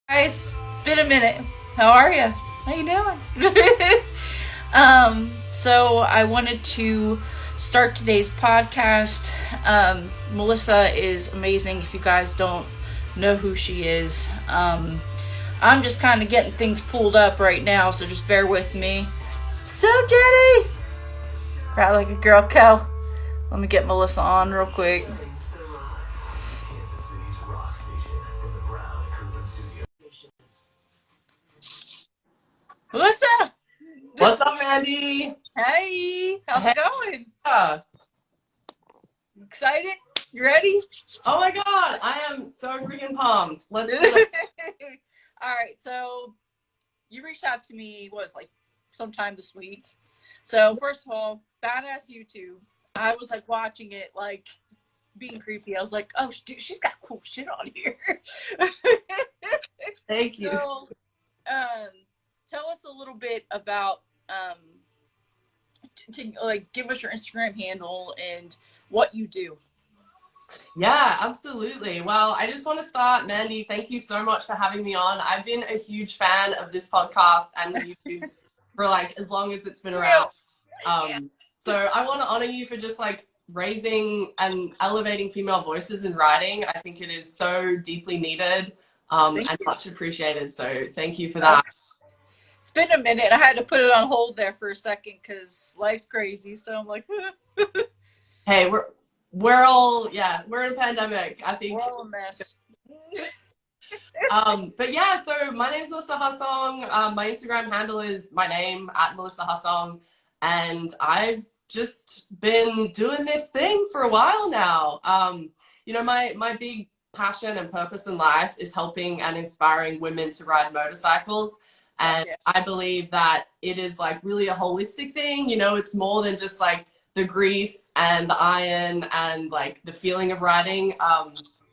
Guys, it's been a minute. How are you? How you doing? So I wanted to start today's podcast. Melissa is amazing. If you guys don't know who she is, I'm just kind of getting things pulled up right now, so just bear with me. So Jenny, right like a girl cow. Let me get Melissa on real quick. Melissa! What's up, Mandy? Hey, how's Hey, it going? oh Excited? You ready? my God, I am so freaking pumped. Let's do it. All right, so you reached out to me, like sometime this week. So first of all, badass YouTube. I was like watching it, like being creepy. I was like, oh, dude, she's got cool shit on here. Thank you. So, tell us a little bit about to like give us your Instagram handle and what you do. Yeah, absolutely. Well, I just want to start, Mandy. Thank you so much for having me on. I've been a huge fan of this podcast and the YouTubes for like as long as it's been around. So I want to honor you for just like raising and elevating female voices in writing. I think it is so deeply needed and much appreciated. So thank you for that. It's been a minute. I had to put it on hold there for a second because life's crazy. So I'm like, Hey, we're all we're in a pandemic. I think we're all a mess. But yeah, so my name is Melissa Hasson. My Instagram handle is my name at Melissa Hasson, and I've just been doing this thing for a while now. My big passion and purpose in life is helping and inspiring women to ride motorcycles. And I believe that it is like really a holistic thing. It's more than just like the grease and the iron and like the feeling of riding.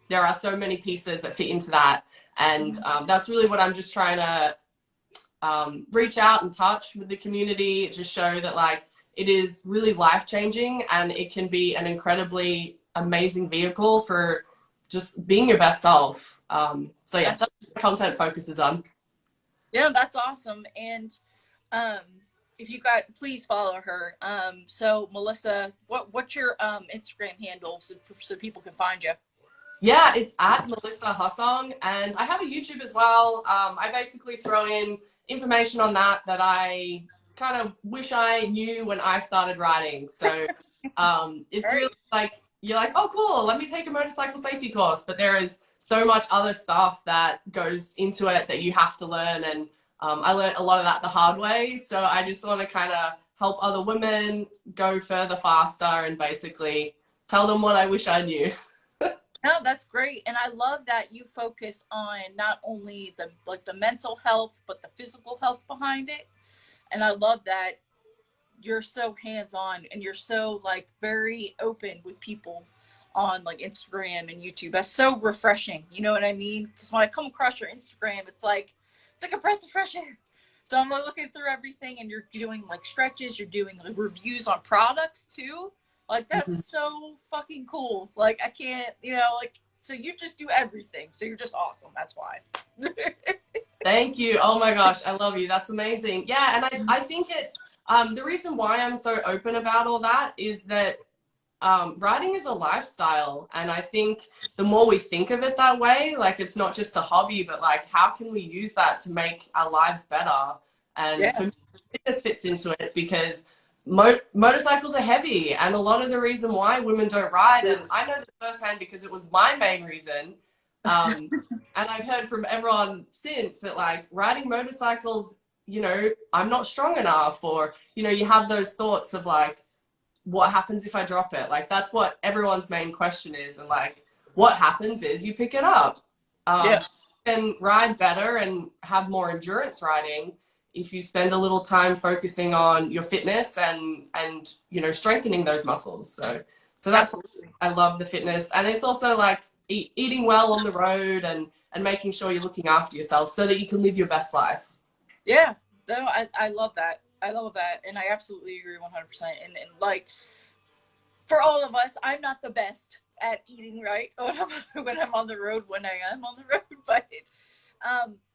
There are so many pieces that fit into that. And that's really what I'm just trying to reach out and touch with the community, to show that like it is really life-changing and it can be an incredibly amazing vehicle for just being your best self. So yeah, that's what content focuses on. Yeah, that's awesome. And if you guys please follow her. So Melissa, what's your Instagram handle so people can find you? Yeah, it's at Melissa Hasson, and I have a YouTube as well. I basically throw in information on that I kind of wish I knew when I started riding. So it's really like, you're like, oh cool, let me take a motorcycle safety course, but there is so much other stuff that goes into it that you have to learn, and I learned a lot of that the hard way. So I just want to kind of help other women go further faster and basically tell them what I wish I knew. No, that's great. And I love that you focus on not only the mental health, but the physical health behind it. And I love that you're so hands-on and you're so like very open with people on like Instagram and YouTube. That's so refreshing. You know what I mean? Because when I come across your Instagram, it's like a breath of fresh air. So I'm like looking through everything, and you're doing like stretches, you're doing like reviews on products too. Like that's so fucking cool. Like I can't, like, so you just do everything. So you're just awesome. That's why. Thank you. Oh my gosh, I love you. That's amazing. Yeah, and I think the reason why I'm so open about all that is that riding is a lifestyle, and I think the more we think of it that way, like it's not just a hobby, but like how can we use that to make our lives better? And for me, fitness fits into it because motorcycles are heavy, and a lot of the reason why women don't ride, and I know this firsthand because it was my main reason. And I've heard from everyone since that like riding motorcycles, I'm not strong enough, or, you have those thoughts of like, what happens if I drop it? Like that's what everyone's main question is. And like, what happens is you pick it up. And ride better and have more endurance riding if you spend a little time focusing on your fitness and strengthening those muscles. So that's, I love the fitness. And it's also like eating well on the road and making sure you're looking after yourself so that you can live your best life. Yeah, no, I love that. I love that. And I absolutely agree 100%. And like, for all of us, I'm not the best at eating right when I'm on the road, when I am on the road, but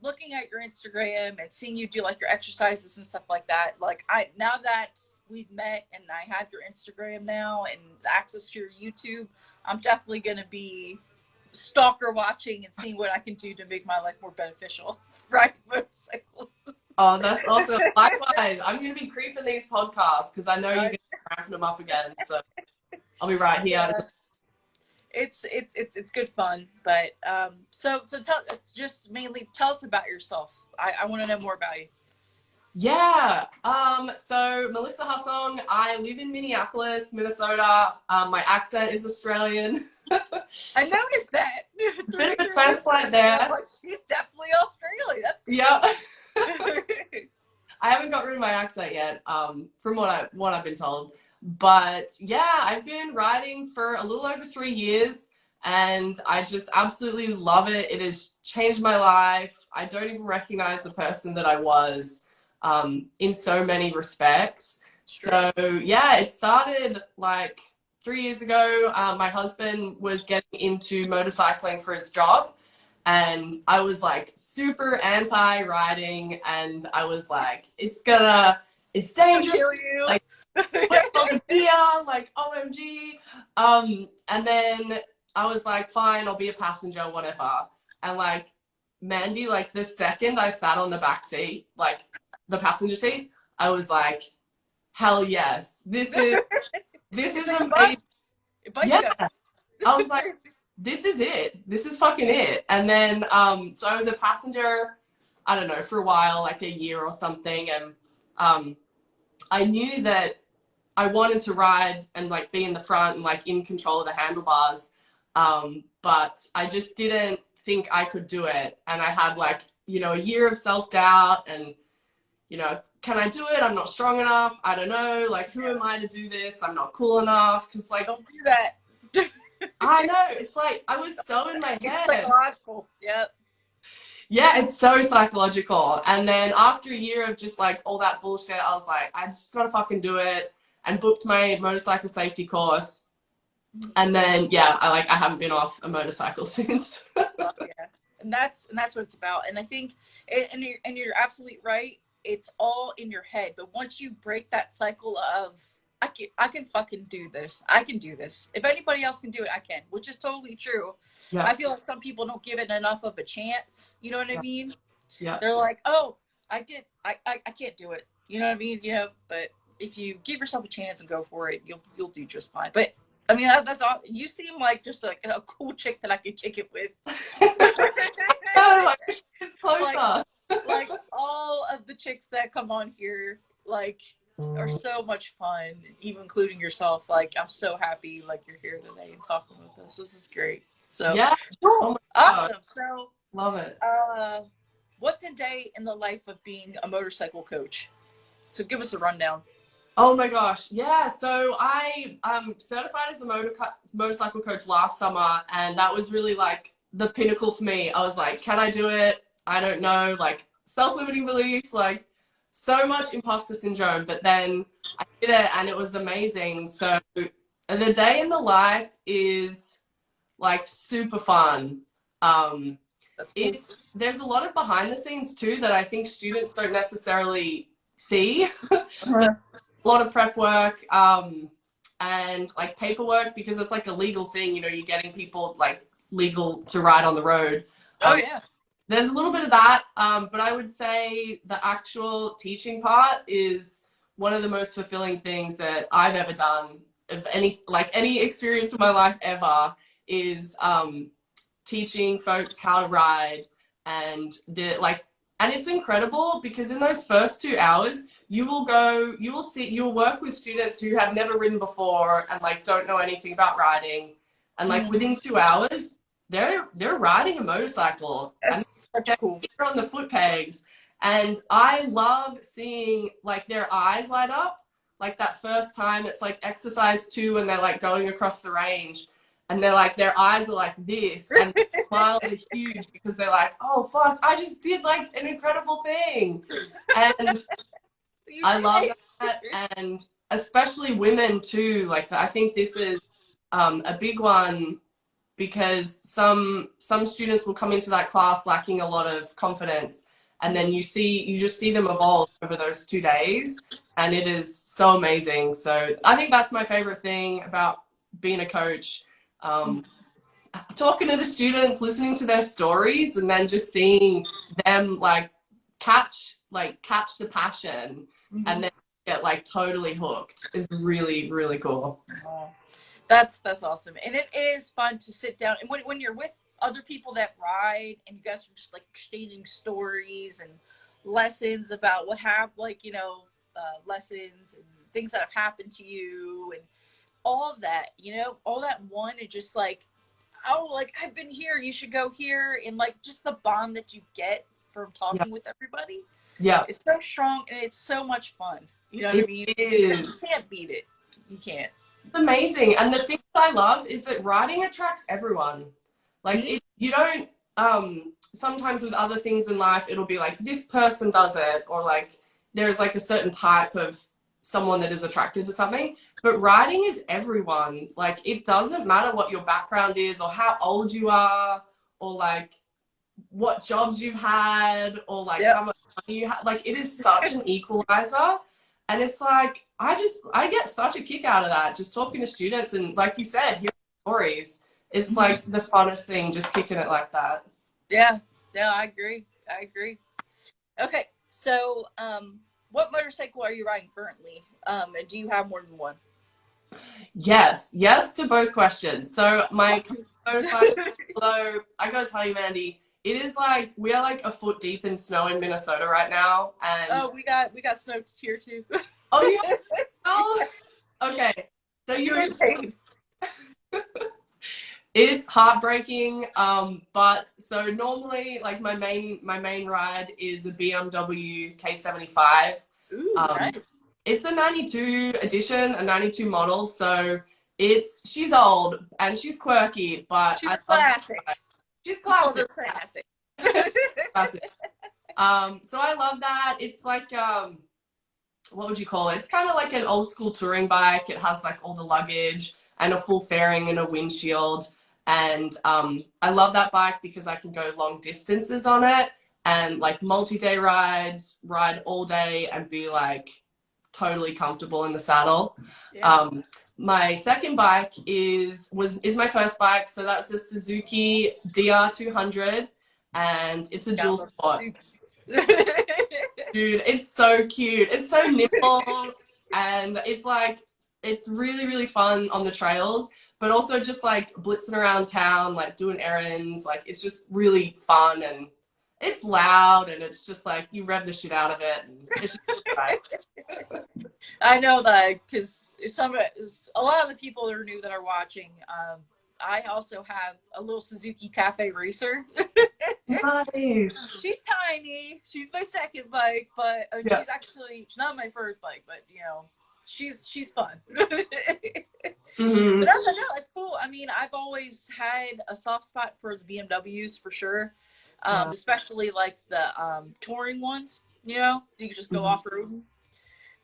looking at your Instagram and seeing you do like your exercises and stuff like that, like now that we've met and I have your Instagram now and access to your YouTube, I'm definitely going to be stalker watching and seeing what I can do to make my life more beneficial. Right, motorcycles. Oh, that's awesome. Likewise, I'm going to be creeping these podcasts because I know you're going to be wrapping them up again. So I'll be right here. Yeah. It's good fun, but so just mainly tell us about yourself. I want to know more about you. Yeah. So Melissa Hasson, I live in Minneapolis, Minnesota. My accent is Australian. I noticed that. Bit of a transplant there. Like, she's definitely Australian. That's cool. Yeah. I haven't got rid of my accent yet, from what I've been told. But yeah, I've been riding for a little over 3 years and I just absolutely love it. It has changed my life. I don't even recognize the person that I was in so many respects. Sure. So yeah, it started like 3 years ago. My husband was getting into motorcycling for his job and I was like super anti-riding and I was like, it's dangerous. Like, like OMG. And then I was like, fine, I'll be a passenger, whatever. And like Mandy, like the second I sat on the back seat, like the passenger seat, I was like, hell yes, this is amazing. Yeah. I was like, this is it. This is fucking it. And then so I was a passenger, I don't know, for a while, like a year or something, and I knew that I wanted to ride and like be in the front and like in control of the handlebars. But I just didn't think I could do it. And I had like, you know, a year of self-doubt and, you know, can I do it? I'm not strong enough. I don't know. Like, who am I to do this? I'm not cool enough. Cause like, don't do that. I know. It's like, I was so in my head. It's psychological. Yep. Yeah, it's so psychological. And then after a year of just like all that bullshit, I was like, I just gotta fucking do it. And booked my motorcycle safety course. And then, yeah, I haven't been off a motorcycle since. Yeah. And that's what it's about. And I think, and you're absolutely right. It's all in your head. But once you break that cycle of, I can fucking do this. I can do this. If anybody else can do it, I can, which is totally true. Yeah. I feel like some people don't give it enough of a chance. You know what I mean? Yeah. They're like, oh, I can't do it. You know what I mean? You know, but if you give yourself a chance and go for it, you'll do just fine. But I mean, that's all. You seem like just like a cool chick that I could kick it with. Oh, it's closer. Like all of the chicks that come on here, like, are so much fun, even including yourself. Like, I'm so happy like you're here today and talking with us. This is great. So yeah, cool. Awesome. So love it. What's a day in the life of being a motorcycle coach? So give us a rundown. Oh my gosh, yeah. So I certified as a motorcycle coach last summer, and that was really like the pinnacle for me. I was like, can I do it? I don't know. Like self-limiting beliefs, like so much imposter syndrome. But then I did it, and it was amazing. So the day in the life is like super fun. That's cool. There's a lot of behind the scenes too that I think students don't necessarily see. A lot of prep work and like paperwork, because it's like a legal thing, you know, you're getting people like legal to ride on the road. Oh yeah. There's a little bit of that, but I would say the actual teaching part is one of the most fulfilling things that I've ever done. Of any experience in my life ever is teaching folks how to ride, and it's incredible because in those first 2 hours, you will work with students who have never ridden before and like don't know anything about riding. And like within 2 hours, they're riding a motorcycle. That's and they're cool. On the foot pegs. And I love seeing like their eyes light up. Like that first time it's like exercise 2 and they're like going across the range. And they're like, their eyes are like this, and their smiles are huge because they're like, oh, fuck, I just did like an incredible thing. And I love that. And especially women too. Like, I think this is a big one because some students will come into that class lacking a lot of confidence, and then you just see them evolve over those 2 days, and it is so amazing. So I think that's my favorite thing about being a coach. Talking to the students, listening to their stories, and then just seeing them catch the passion, and then get totally hooked is really, really cool. Oh, that's awesome. And it is fun to sit down, and when you're with other people that ride, and you guys are just exchanging stories and lessons about what have lessons and things that have happened to you, and all of that, all that one, and just I've been here, you should go here, and just the bond that you get from talking with everybody. Yeah, it's so strong, and it's so much fun. You know what I mean? You can't beat it. You can't. It's amazing. And the thing that I love is that riding attracts everyone. You don't, sometimes with other things in life, it'll be this person does it, or there's a certain type of someone that is attracted to something. But riding is everyone. It doesn't matter what your background is, or how old you are, or what jobs you've had, or how much money you have. It is such an equalizer. And it's I get such a kick out of that, just talking to students, and like you said, hearing stories. It's the funnest thing, just kicking it like that. Yeah, I agree. Okay, so what motorcycle are you riding currently? And do you have more than one? Yes to both questions. So my motorcycle, although I gotta tell you, Mandy, it is we are a foot deep in snow in Minnesota right now, and we got snow here too. Oh, yeah. Oh, okay. So you're in pain. It's heartbreaking. But so normally, my main ride is a BMW K75. Ooh, nice. It's a 92 edition, a 92 model. So she's old and she's quirky, but she's classic. She's classic. Classic. Classic. So I love that. It's what would you call it? It's kind of like an old school touring bike. It has all the luggage and a full fairing and a windshield. And I love that bike because I can go long distances on it, and multi-day rides, ride all day, and be totally comfortable in the saddle. Yeah. My second bike is my first bike, so that's a Suzuki DR200, and it's a dual sport. Dude, it's so cute. It's so nimble, and it's really, really fun on the trails, but also just blitzing around town, doing errands. It's just really fun, and it's loud, and it's just you rev the shit out of it, and it's just I know that, because a lot of the people that are new that are watching, I also have a little Suzuki Cafe Racer. Nice. She's tiny. She's my second bike, but she's not my first bike, but she's fun. But no, it's cool. I mean, I've always had a soft spot for the BMWs for sure, especially the touring ones. You can just go off road.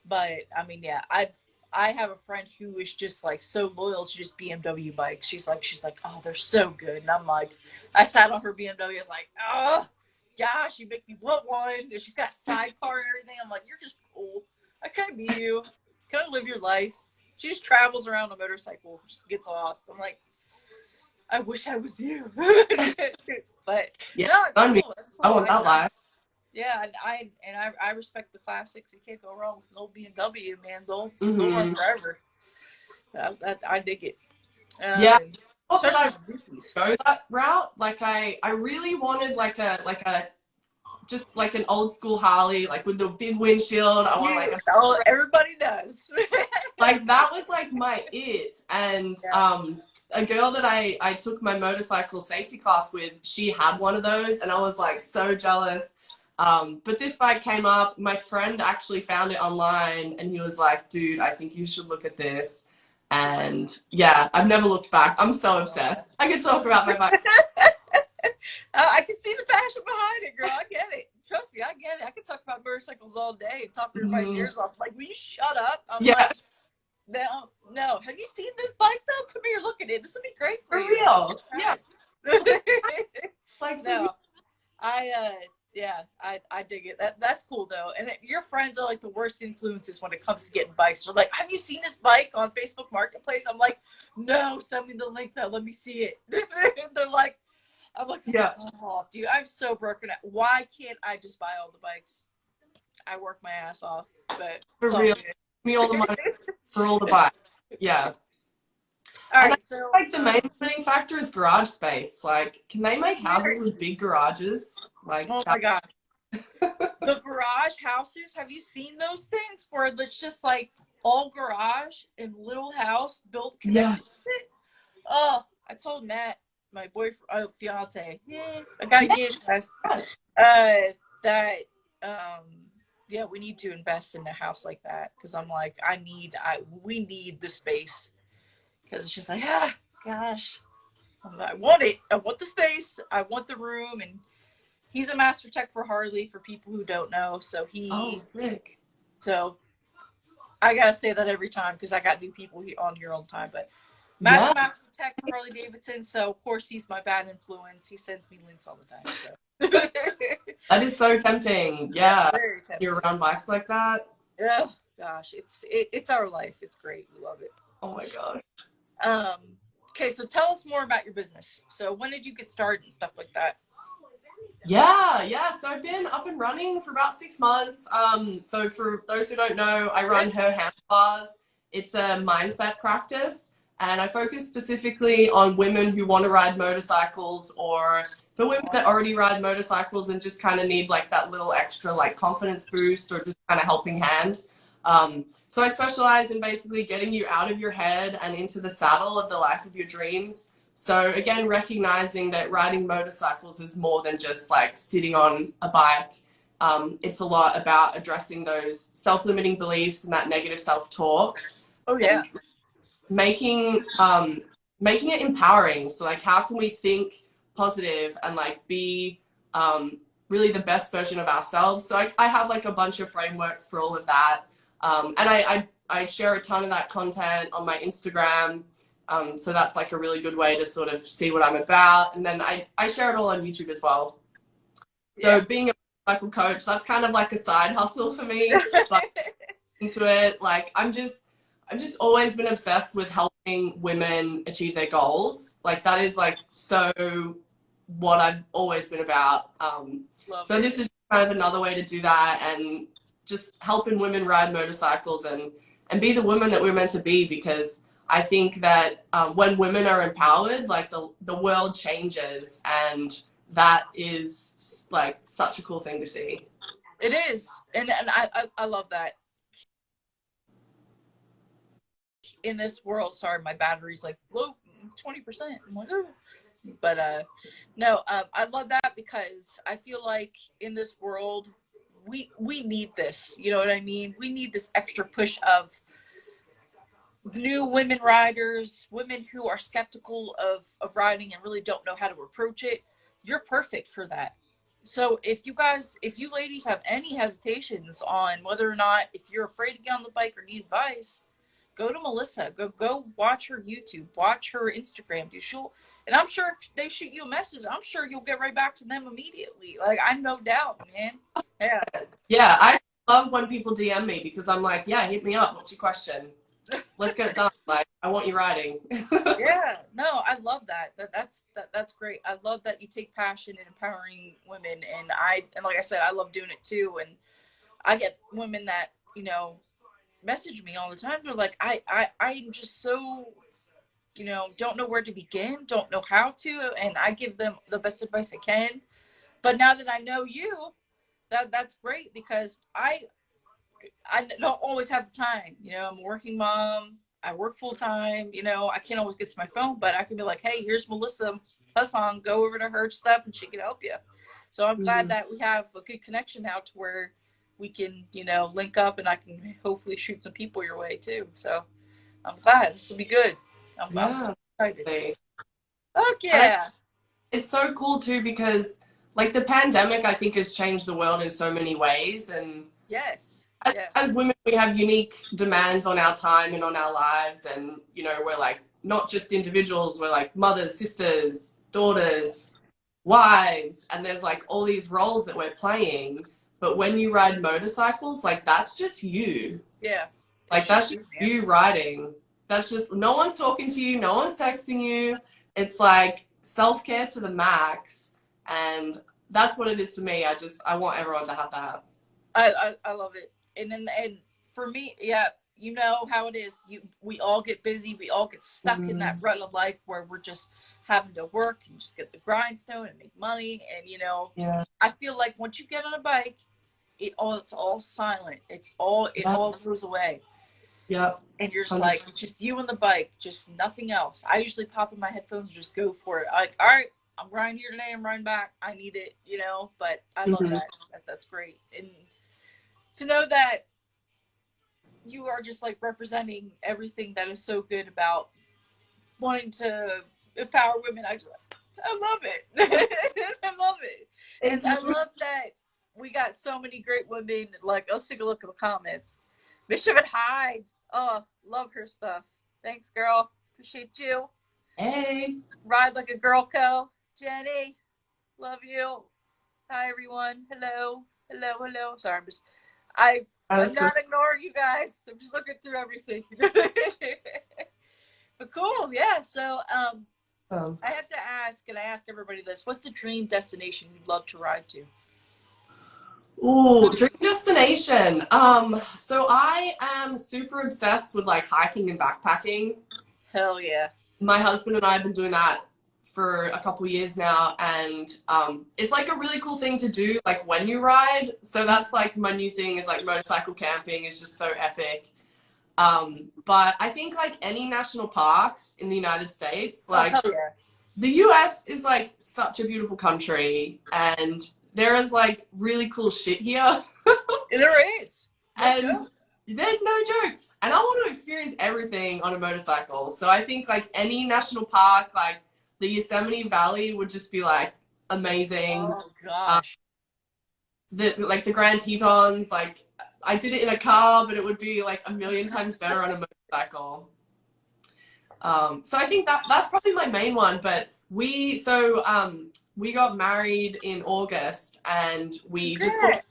But I mean, yeah, I have a friend who is just so loyal to just BMW bikes. She's like, oh, they're so good. And I'm I sat on her BMW. I was oh, gosh, you make me want one. And she's got a sidecar and everything. I'm you're just cool. I kind of be you. Kind of live your life. She just travels around on a motorcycle, just gets lost. I'm I wish I was you. But yeah, no, it's cool. Cool. I want that life. Yeah, and I respect the classics. You can't go wrong with an old BMW, man. They'll run forever. I dig it. Yeah. I go that route. I really wanted just an old school Harley, with the big windshield. I want everybody does. That was my it. And a girl that I took my motorcycle safety class with, she had one of those, and I was so jealous. But this bike came up. My friend actually found it online, and he was dude, I think you should look at this. And yeah, I've never looked back. I'm so obsessed. I could talk about my bike. I can see the passion behind it, girl. I get it. Trust me, I get it. I could talk about motorcycles all day and talk everybody's ears off. Will you shut up? I'm No, no. Have you seen this bike though? Come here, look at it. This would be great for For you. real. Yeah. Like, so No, yeah, I dig it. That's cool though. And your friends are like the worst influences when it comes to getting bikes. They're like, have you seen this bike on Facebook Marketplace? I'm like, no, send me the link though. Let me see it. They're like, I'm like, yeah, oh, dude, I'm so broken. Why can't I just buy all the bikes? I work my ass off, but for it's all real. good. Give me all the money for all the bikes. Yeah. All And I right, feel so like the main limiting factor is garage space. Like, can they make houses with big garages? Like, oh my god, the garage houses. Have you seen those things where it's just like all garage and little house built yeah. connected with it? Oh, I told Matt, my boyfriend, fiance, yeah, I gotta get it, guys. That yeah, we need to invest in a house like that because I'm like, we need the space because it's just like, gosh, I want it. I want the space. I want the room. And he's a master tech for Harley for people who don't know. Oh, sick. So I gotta say that every time because I got new people on here all the time. But Matt's Yeah. a master tech for Harley Davidson, so of course he's my bad influence. He sends me links all the time. So. That is so tempting. Yeah. Very tempting. You're around bikes like that. Oh gosh, it's our life. It's great. We love it. Oh my god. Okay, so tell us more about your business. So when did you get started and stuff like that? Yeah. So I've been up and running for about 6 months. So for those who don't know, I run Her Handlebars. It's a mindset practice, and I focus specifically on women who want to ride motorcycles, or for women that already ride motorcycles and just kind of need like that little extra like confidence boost or just kind of helping hand. So I specialize in basically getting you out of your head and into the saddle of the life of your dreams. So again, recognizing that riding motorcycles is more than just like sitting on a bike. It's a lot about addressing those self-limiting beliefs and that negative self-talk. Oh yeah. Making it empowering. So like, how can we think positive and like be really the best version of ourselves? So I have like a bunch of frameworks for all of that. And I share a ton of that content on my Instagram. So that's like a really good way to sort of see what I'm about. And then I share it all on YouTube as well. So being a motorcycle coach, that's kind of like a side hustle for me. But into it, like I'm just always been obsessed with helping women achieve their goals. Like that is like so what I've always been about. So this is kind of another way to do that and just helping women ride motorcycles and be the women that we're meant to be, because I think that when women are empowered, like the world changes, and that is like such a cool thing to see. It is, and I love that. In this world, sorry, my battery's like low 20%. I'm like, oh. But no, I love that because I feel like in this world, we need this. You know what I mean? We need this extra push of new women riders, women who are skeptical of riding and really don't know how to approach it. You're perfect for that. So if you ladies have any hesitations on whether or not, if you're afraid to get on the bike or need advice, go to Melissa. Go watch her YouTube, watch her Instagram. And I'm sure if they shoot you a message, I'm sure you'll get right back to them immediately. Like, I no doubt, man. Yeah, I love when people DM me because I'm like, yeah, hit me up. What's your question? Let's get it done. Like, I want you riding. Yeah, no, I love that. That's great. I love that you take passion in empowering women, and like I said, I love doing it too. And I get women that message me all the time. They're like, I'm just so don't know where to begin, don't know how to, and I give them the best advice I can. But now that I know you, that's great because I don't always have the time. I'm a working mom. I work full time. I can't always get to my phone, but I can be like, hey, here's Melissa Hasson. Go over to her stuff and she can help you. So I'm glad that we have a good connection now to where we can, link up, and I can hopefully shoot some people your way too. So I'm glad this will be good. I'm excited. Fuck yeah. It's so cool too because like the pandemic, I think, has changed the world in so many ways. And yes, as women, we have unique demands on our time and on our lives. And, you know, we're like not just individuals, we're like mothers, sisters, daughters, wives. And there's like all these roles that we're playing. But when you ride motorcycles, like that's just you. Yeah. Like that's just you riding. That's just, no one's talking to you, no one's texting you. It's like self-care to the max. And that's what it is for me. I want everyone to have that. I love it. And for me, yeah, you know how it is. We all get busy. We all get stuck in that rut of life where we're just having to work and just get the grindstone and make money. And you know, I feel like once you get on a bike, it's all silent. It all goes away. Yep. And you're just like, just you and the bike, just nothing else. I usually pop in my headphones and just go for it. Like, all right, I'm riding here today. I'm riding back. I need it, you know. But I love that. That's great. And to know that you are just like representing everything that is so good about wanting to empower women. I love it. I love it. And I love that we got so many great women. Like, let's take a look at the comments. Bishop and Hyde. Oh, love her stuff. Thanks, girl. Appreciate you. Hey. Ride like a girl, co. Jenny, love you. Hi, everyone. Hello. Sorry, I'm not ignoring you guys. I'm just looking through everything. But cool, yeah. So, I have to ask, and I ask everybody this: what's the dream destination you'd love to ride to? Ooh, dream destination. So I am super obsessed with like hiking and backpacking. Hell yeah. My husband and I have been doing that for a couple years now, and it's like a really cool thing to do like when you ride. So that's like my new thing is like motorcycle camping is just so epic. But I think like any national parks in the United States, like the US is like such a beautiful country, and there is like really cool shit here. There is. And there's no joke. And I want to experience everything on a motorcycle. So I think like any national park, like the Yosemite Valley would just be like amazing. Oh gosh. The Grand Tetons, like I did it in a car, but it would be like a million times better on a motorcycle. So I think that's probably my main one. But we got married in August, and we just booked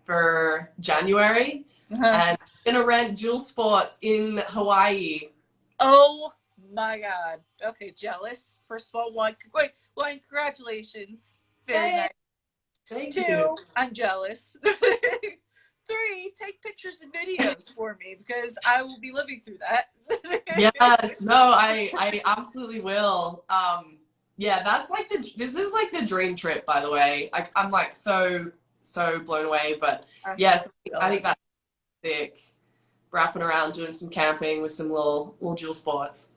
for Januari, and we're gonna rent Dual Sports in Hawaii. Oh my God! Okay, jealous. First of all, one, congratulations. Very nice. Thank 2, you. I'm jealous. 3, take pictures and videos for me because I will be living through that. Yes, no, I absolutely will. Yeah, that's like this is like the dream trip, by the way. I'm like so blown away, but yes, I think that's sick. Wrapping around doing some camping with some little Dual Sports.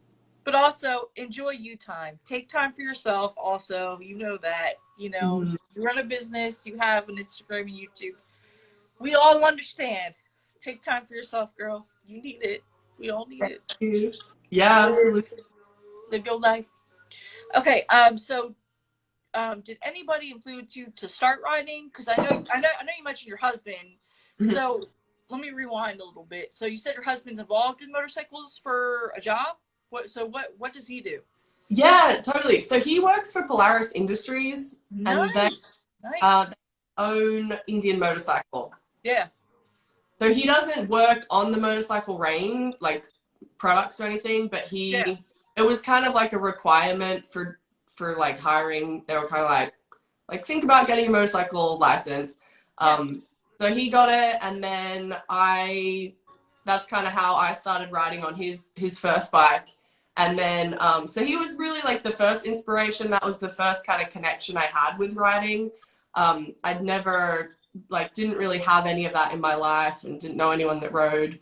But also enjoy you time. Take time for yourself. Also, you know that, you know, you run a business, you have an Instagram and YouTube. We all understand. Take time for yourself, girl. You need it. We all need it. Yeah, absolutely. Live your life. Okay, so did anybody influence you to start riding? Because I know you mentioned your husband. So let me rewind a little bit. So you said your husband's involved in motorcycles for a job? What does he do? Yeah, totally. So he works for Polaris Industries, and they own Indian Motorcycle. Yeah. So he doesn't work on the motorcycle range, like products or anything, but it was kind of like a requirement for like hiring. They were kind of like think about getting a motorcycle license. So he got it, and then that's kind of how I started riding on his first bike. And then, so he was really like the first inspiration. That was the first kind of connection I had with riding. I'd never didn't really have any of that in my life and didn't know anyone that rode.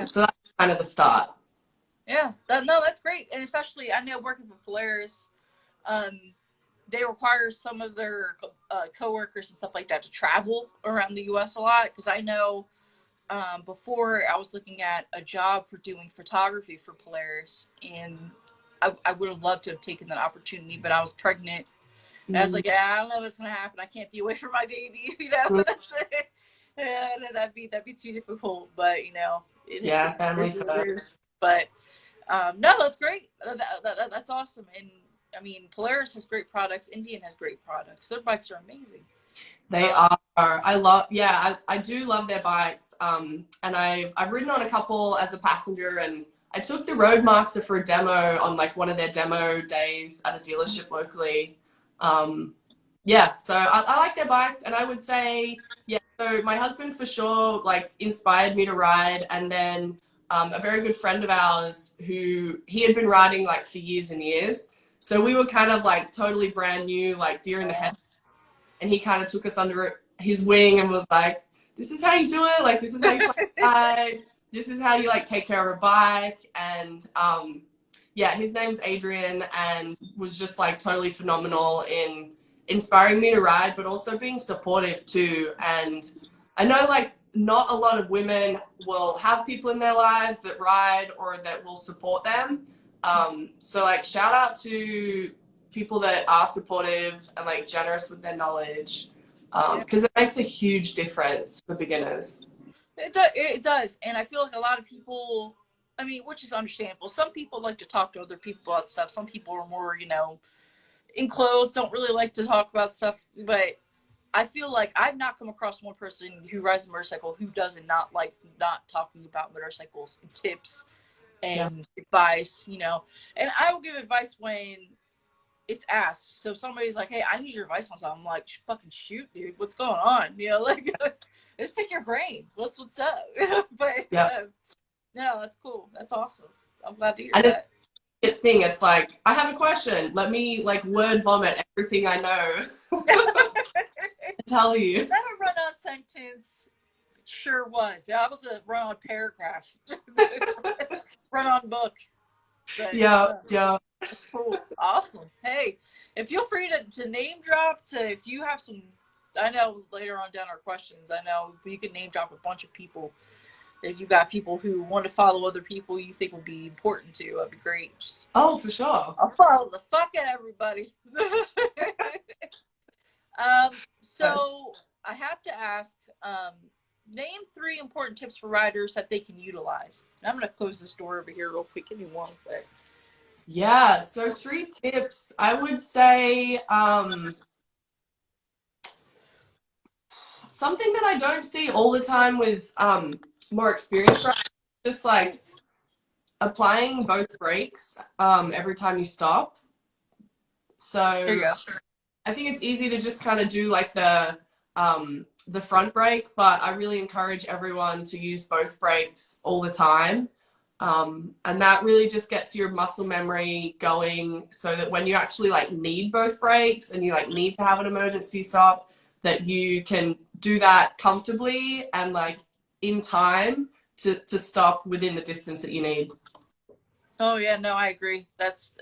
So that's kind of the start. Yeah, that's great. And especially I know working for Polaris, they require some of their coworkers and stuff like that to travel around the U.S. a lot. Because I know before I was looking at a job for doing photography for Polaris, and I would have loved to have taken that opportunity, but I was pregnant. And I was like, I don't know what's going to happen. I can't be away from my baby, you know? Yeah, that'd be too difficult, but you know, Yeah, family it first. is. But no, that's great. That's awesome. And I mean, Polaris has great products. Indian has great products. Their bikes are amazing. They are. I love. Yeah, I do love their bikes. And I've ridden on a couple as a passenger, and I took the Roadmaster for a demo on like one of their demo days at a dealership locally. Yeah, so I like their bikes, and I would say, yeah. So my husband for sure like inspired me to ride, and then a very good friend of ours who he had been riding like for years and years. So we were kind of like totally brand new, like deer in the head, and he kind of took us under his wing and was like, "This is how you do it. Like this is how you play ride. This is how you like take care of a bike." And yeah, his name's Adrian, and was just like totally phenomenal in inspiring me to ride, but also being supportive too. And I know like not a lot of women will have people in their lives that ride or that will support them. So like shout out to people that are supportive and like generous with their knowledge, because it makes a huge difference for beginners. It does, and I feel like a lot of people. I mean, which is understandable. Some people like to talk to other people about stuff. Some people are more, you know, enclosed, don't really like to talk about stuff. But I feel like I've not come across one person who rides a motorcycle who doesn't not like not talking about motorcycles and tips Yeah. and advice, you know. And I will give advice when it's asked. So somebody's like, "Hey, I need your advice on something." I'm like, "Fucking shoot, dude, what's going on?" You know, like, let's pick your brain. What's up? But Yeah. no, that's cool. That's awesome. I'm glad to hear And that. it's thing, it's like, I have a question. Let me like word vomit everything I know. Tell you. Is that a run-on sentence? It sure was. Yeah, I was a run-on paragraph, run-on book. But, Yeah. cool, awesome. Hey, and feel free to name drop. If you have some, I know later on down our questions, I know you can name drop a bunch of people. If you got people who want to follow other people you think would be important to, that'd be great. Just, Oh, for sure. I'll follow the fuck out of everybody. So I have to ask, name 3 important tips for riders that they can utilize. And I'm going to close this door over here real quick. Give me one sec. Yeah, so 3 tips. I would say something that I don't see all the time with more experienced riders, just like applying both brakes every time you stop. There you So go. I think it's easy to just kind of do like the front brake, but I really encourage everyone to use both brakes all the time. And that really just gets your muscle memory going so that when you actually like need both brakes and you like need to have an emergency stop, that you can do that comfortably and like in time to stop within the distance that you need. Oh yeah, no, I agree. That's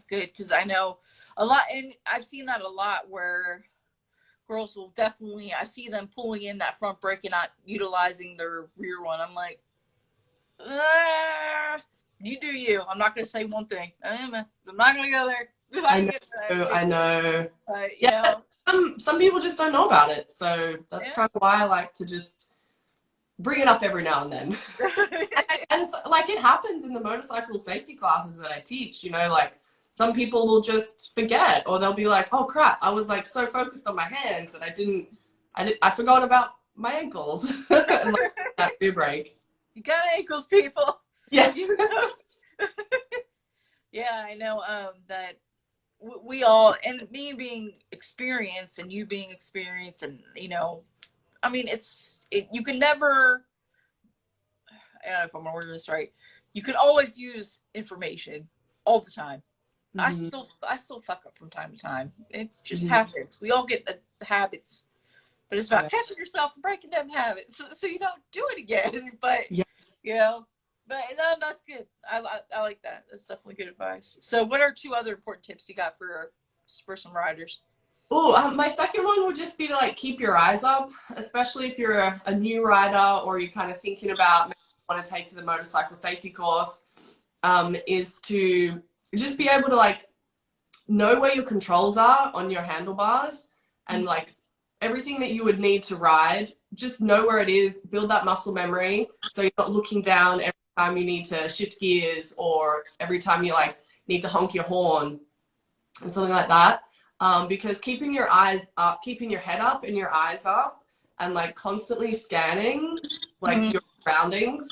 good because I know a lot, and I've seen that a lot where girls will definitely. I see them pulling in that front brake and not utilizing their rear one. I'm like, you do you. I'm not gonna say one thing. I'm not gonna go there. I know. You know. Some people just don't know about it, so that's kind of why I like to just bring it up every now and then. and so, like it happens in the motorcycle safety classes that I teach, you know, like some people will just forget, or they'll be like, "Oh crap, I was like so focused on my hands that I forgot about my ankles." And, like, that rear brake. You got ankles, people. Yeah. Yeah, I know that we all, and me being experienced and you being experienced, and you know, I mean, you can never, I don't know if I'm gonna word this right, you can always use information all the time. Mm-hmm. I still fuck up from time to time. It's just habits. We all get the habits, but it's about catching yourself and breaking them habits so you don't do it again. But Yeah. you know, but no, that's good. I like that. That's definitely good advice. So, what are 2 other important tips you got for some riders? Oh, my second one would just be to like keep your eyes up, especially if you're a new rider or you're kind of thinking about maybe you want to take the motorcycle safety course, is to just be able to like know where your controls are on your handlebars and like everything that you would need to ride, just know where it is, build that muscle memory, so you're not looking down every time you need to shift gears or every time you like need to honk your horn and something like that. Because keeping your eyes up, keeping your head up and your eyes up, and like constantly scanning like your surroundings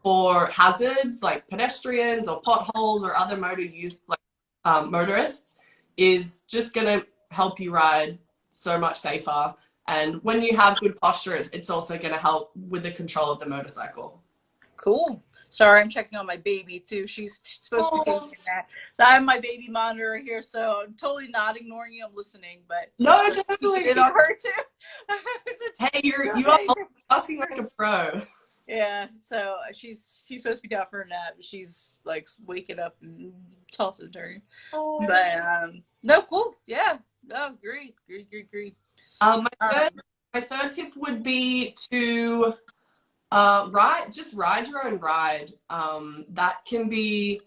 for hazards like pedestrians or potholes or other motorists is just going to help you ride so much safer. And when you have good posture, it's also going to help with the control of the motorcycle. Cool. Sorry, I'm checking on my baby too. She's supposed to be taking that. So I have my baby monitor here, so I'm totally not ignoring you. I'm listening, but no, totally. It on her too. Hey, you are asking like a pro. Yeah, so she's supposed to be down for a nap. She's like waking up and tossing and turning. Oh. But no, cool. Yeah, no, great. My third tip would be to ride your own ride. That can be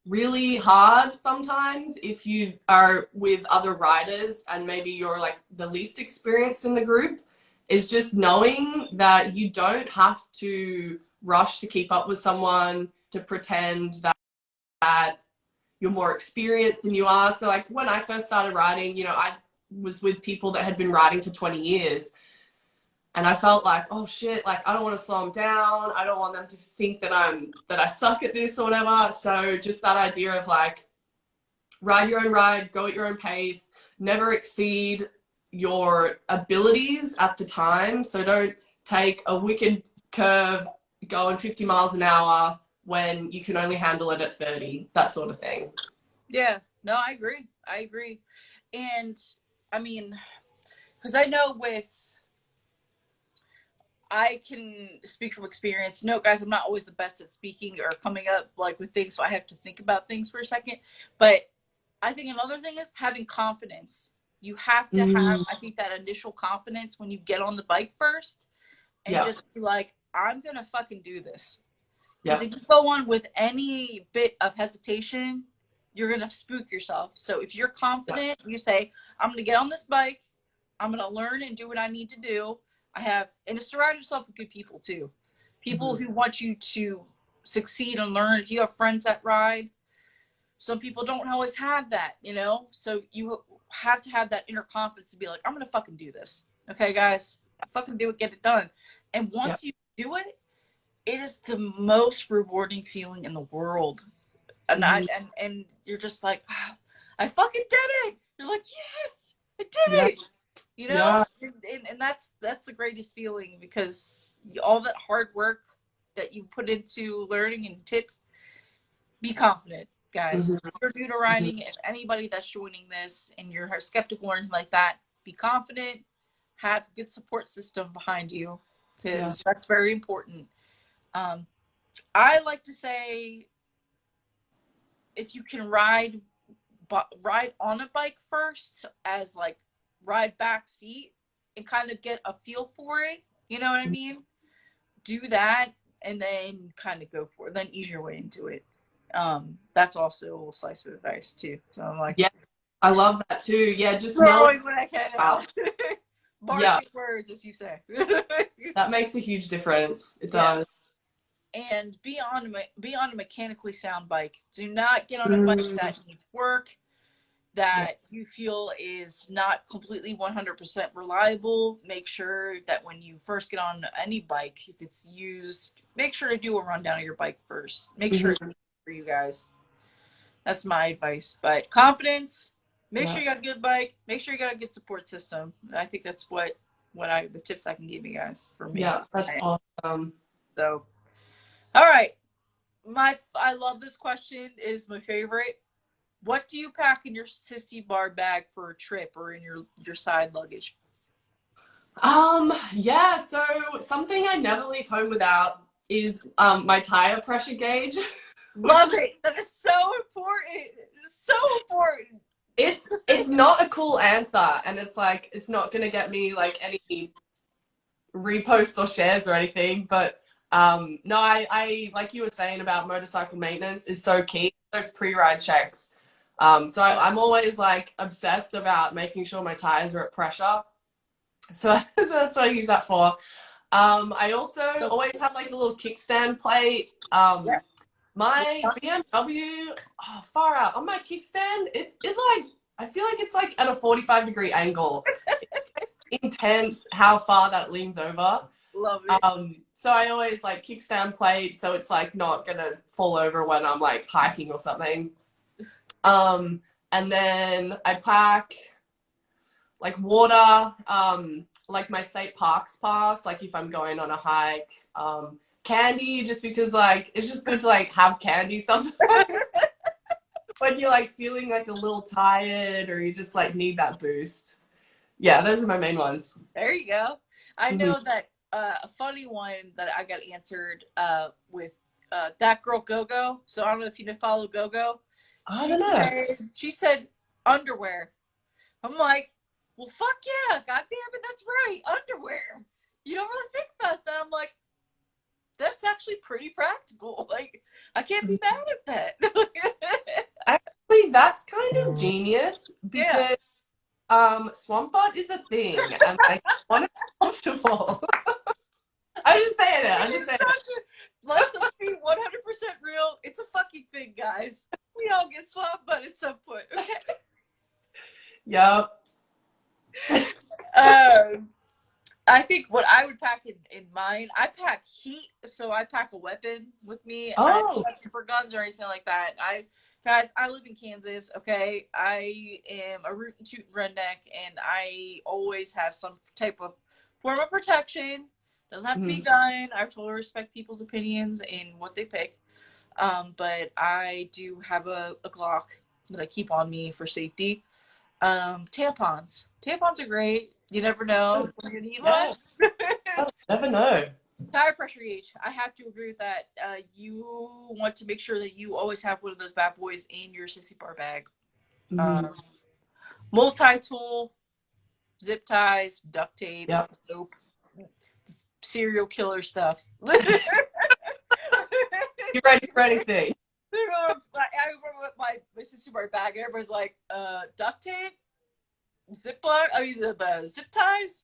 really hard sometimes if you are with other riders and maybe you're like the least experienced in the group, is just knowing that you don't have to rush to keep up with someone to pretend that you're more experienced than you are. So like when I first started riding, you know, I was with people that had been riding for 20 years. And I felt like, oh shit, like I don't want to slow them down. I don't want them to think that I suck at this or whatever. So just that idea of like, ride your own ride, go at your own pace, never exceed your abilities at the time. So don't take a wicked curve going 50 miles an hour when you can only handle it at 30, that sort of thing. Yeah, no, I agree. And I mean, because I know I can speak from experience. No, guys, I'm not always the best at speaking or coming up like with things, so I have to think about things for a second. But I think another thing is having confidence. You have to have, I think, that initial confidence when you get on the bike first and just be like, I'm going to fucking do this. Because if you go on with any bit of hesitation, you're going to spook yourself. So if you're confident, you say, I'm going to get on this bike. I'm going to learn and do what I need to do. And surround yourself with good people too. People who want you to succeed and learn. If you have friends that ride, some people don't always have that, you know? So you have to have that inner confidence to be like, I'm going to fucking do this. Okay, guys? Fucking do it, get it done. And once you do it, it is the most rewarding feeling in the world. And and you're just like, oh, I fucking did it. You're like, yes, I did it. You know, and that's the greatest feeling, because all that hard work that you put into learning and tips, be confident, guys. If you're new to riding, and anybody that's joining this and you're skeptical or anything like that, be confident, have a good support system behind you, because that's very important. I like to say, if you can ride on a bike first, as like ride back seat, and kind of get a feel for it, you know what I mean? Do that, and then kind of go for it, then ease your way into it. That's also a little slice of advice too. So I'm like, I love that too. Yeah, just throwing what I can out. Barking words, as you say. That makes a huge difference. It does. And be on a mechanically sound bike. Do not get on a bike that needs work, that you feel is not completely 100% reliable. Make sure that when you first get on any bike, if it's used, make sure to do a rundown of your bike first. Make sure it's for you guys. That's my advice. But confidence, make sure you got a good bike, make sure you got a good support system. I think that's the tips I can give you guys for me. Yeah, that's awesome. So, all right. I love this question. It is my favorite. What do you pack in your sissy bar bag for a trip, or in your side luggage? So something I never leave home without is my tire pressure gauge. Love it. That is so important. It's so important. It's not a cool answer, and it's like, it's not gonna get me like any reposts or shares or anything, but no, I like you were saying about motorcycle maintenance is so key. Those pre-ride checks. So I'm always like obsessed about making sure my tires are at pressure. So, so that's what I use that for. I also So, always have like a little kickstand plate. yeah. My BMW, oh, far out on my kickstand. It like I feel like it's like at a 45-degree angle. It's intense how far that leans over. Love it. So I always like kickstand plate so it's like not gonna fall over when I'm like hiking or something. And then I pack like water, like my state parks pass, like if I'm going on a hike. Candy, just because like it's just good to like have candy sometimes when you're like feeling like a little tired or you just like need that boost. Yeah, those are my main ones. There you go. I Mm-hmm. know that a funny one that I got answered with that girl Go-Go. So I don't know if you follow Go-Go. I don't know. She said underwear. I'm like, well, fuck yeah, god damn it, that's right, underwear. You don't really think about that. I'm like, that's actually pretty practical. Like, I can't be mad at that. Actually, that's kind of genius Yeah. because swamp butt is a thing and like I want to be comfortable. I'm just saying it. I'm just saying it. Let's be 100% real. It's a fucking thing, guys. We all get swamp butt at some point. Okay. Yep. I think what I would pack in mine, I pack heat, so I pack a weapon with me. I don't have super guns or anything like that. Guys, I live in Kansas, okay? I am a root and toot redneck, and I always have some type of form of protection. Doesn't have to be a gun. I totally respect people's opinions and what they pick. But I do have a Glock that I keep on me for safety. Tampons. Tampons are great. You never know when you need one. Never know. Tire pressure gauge. I have to agree with that. You want to make sure that you always have one of those bad boys in your sissy bar bag. Multi-tool, zip ties, duct tape, soap, serial killer stuff. You ready for anything? I remember my sissy bar bag. Everybody's like, duct tape, zip ties.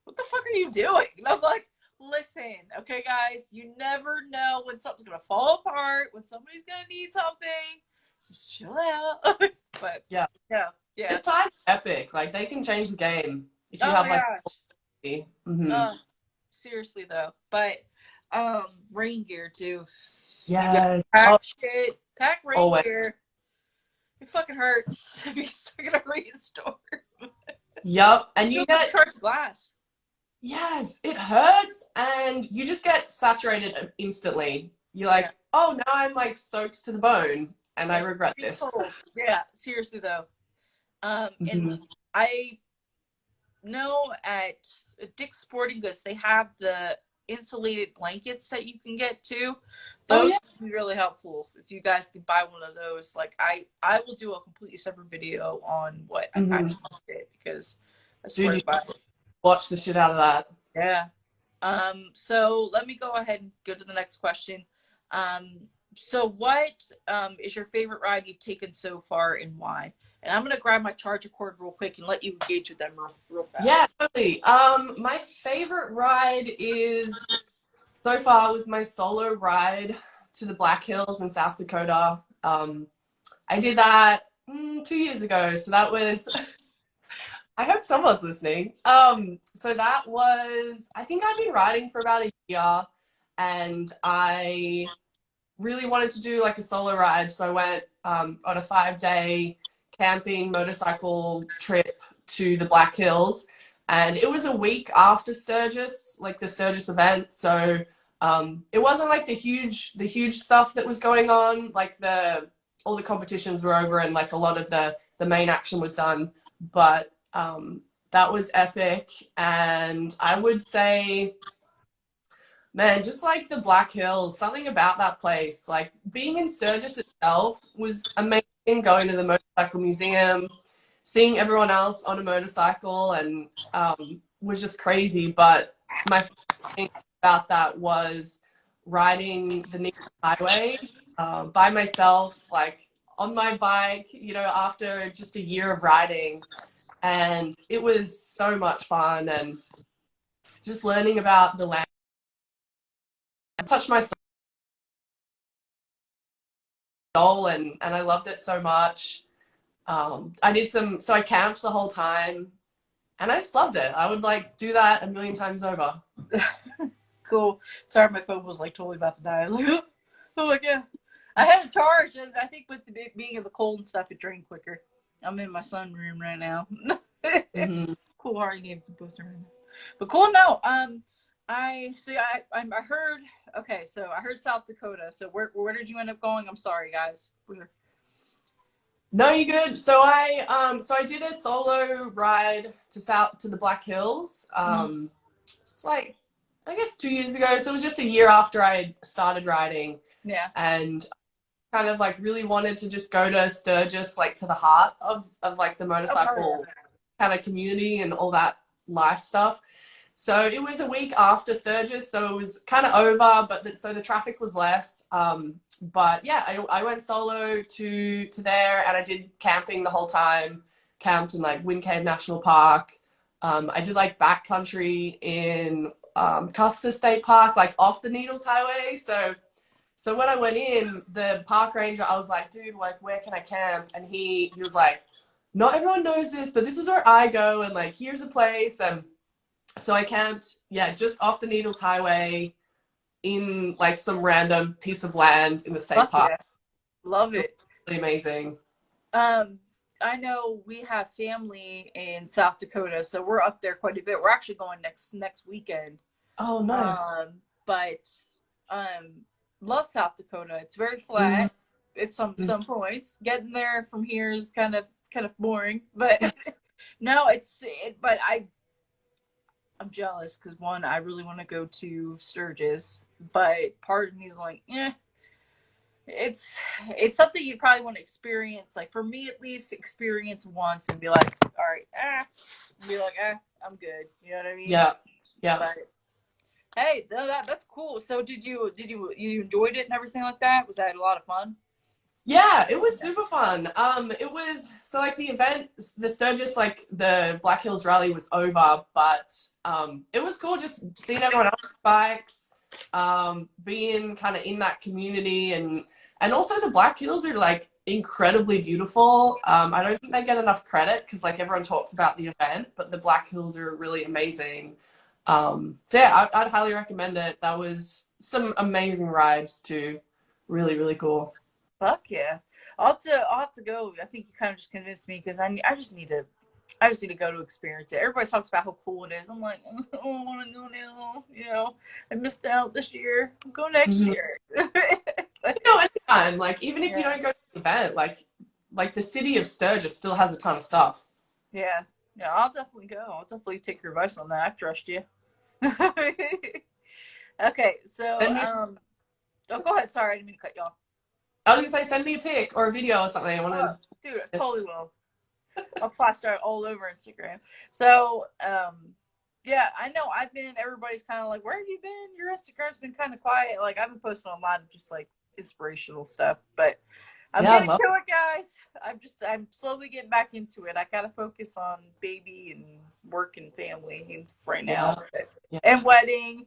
What the fuck are you doing? And I'm like, listen, okay, guys, you never know when something's gonna fall apart, when somebody's gonna need something. Just chill out. But yeah. Zip ties are epic. Like they can change the game if you have like. Seriously though, but rain gear too. Yes. Pack rain gear. It fucking hurts if you're stuck in a rainstorm. Yep, and you get glass. Yes, it hurts, and you just get saturated instantly. You're like, oh, now I'm like soaked to the bone, and I regret this. Yeah, seriously though. And I know at Dick's Sporting Goods they have the insulated blankets that you can get too. Those would be really helpful if you guys could buy one of those. Like I will do a completely separate video on what I actually did because I swear to God. Watch the shit out of that. Yeah. So let me go ahead and go to the next question. So what is your favorite ride you've taken so far and why? And I'm gonna grab my charger cord real quick and let you engage with them real fast. Yeah, totally. My favorite ride is so far was my solo ride to the Black Hills in South Dakota. I did that 2 years ago, so that was. I hope someone's listening. So that was, I think I'd been riding for about a year and I really wanted to do like a solo ride. So I went on a 5-day camping motorcycle trip to the Black Hills. And it was a week after Sturgis, like the Sturgis event. So it wasn't like the huge stuff that was going on. Like all the competitions were over and like a lot of the main action was done. But that was epic, and I would say, man, just like the Black Hills, something about that place, like being in Sturgis itself was amazing, going to the motorcycle museum, seeing everyone else on a motorcycle, and was just crazy. But my favorite thing about that was riding the Nixon Highway by myself, like on my bike, after just a year of riding. and it was so much fun, and just learning about the land. It touched my soul, and I loved it so much. I did so I camped the whole time, and I just loved it. I would like do that a million times over. Cool. Sorry, my phone was like totally about to die. Like, oh my god. I had it charged, and I think with the being in the cold and stuff, it drained quicker. I'm in my sunroom right now. Cool. Already gave some poster right now. But cool. No. I see. I heard. Okay, so I heard South Dakota. So where did you end up going? I'm sorry, guys. No, you're good. So I did a solo ride to the Black Hills. It's like, I guess 2 years ago. So it was just a year after I started riding. Yeah. And kind of like really wanted to just go to Sturgis, like to the heart of like the motorcycle kind of community and all that life stuff. So it was a week after Sturgis, so it was kind of over, but so the traffic was less. But yeah, I went solo to there, and I did camping the whole time. Camped in like Wind Cave National Park. I did like backcountry in Custer State Park, like off the Needles Highway. So when I went in, the park ranger, I was like, dude, like, where can I camp? And he was like, not everyone knows this, but this is where I go, and like, here's a place. And so I camped, yeah, just off the Needles Highway in like some random piece of land in the state park. Yeah. Love it. Really amazing. I know we have family in South Dakota, so we're up there quite a bit. We're actually going next weekend. Oh, nice. But love South Dakota. It's very flat. At some points. Getting there from here is kind of boring, but no, but I'm jealous because one, I really want to go to Sturgis, but part of me is like, it's something you probably want to experience. Like for me, at least, experience once and be like, all right, be like, I'm good. You know what I mean? Yeah. But hey, that's cool. So did you enjoyed it and everything like that? Was that a lot of fun? Yeah, it was super fun. It was, so like the event, the Sturgis, like the Black Hills Rally was over, but it was cool just seeing everyone else's bikes, being kind of in that community, and also the Black Hills are like incredibly beautiful. I don't think they get enough credit because like everyone talks about the event, but the Black Hills are really amazing. So yeah, I'd highly recommend it. That was some amazing rides too. Really, really cool. Fuck yeah. I'll have to go. I think you kind of just convinced me because I just need to go to experience it. Everybody talks about how cool it is. I'm like, I don't want to go now. You know, I missed out this year. I'll go next year. Anytime. Like even if you don't go to the event, like the city of Sturgis still has a ton of stuff. Yeah, I'll definitely go. I'll definitely take your advice on that. I trust you. Okay, so oh, go ahead. Sorry, I didn't mean to cut you off. I was gonna say, send me a pic or a video or something. I want to. Dude, I totally will. I'll plaster it all over Instagram. So, yeah, I know everybody's kind of like, where have you been? Your Instagram's been kind of quiet. Like, I've been posting a lot of just like inspirational stuff, but I'm getting to it, guys. I'm slowly getting back into it. I gotta focus on baby and work and family right now, and wedding.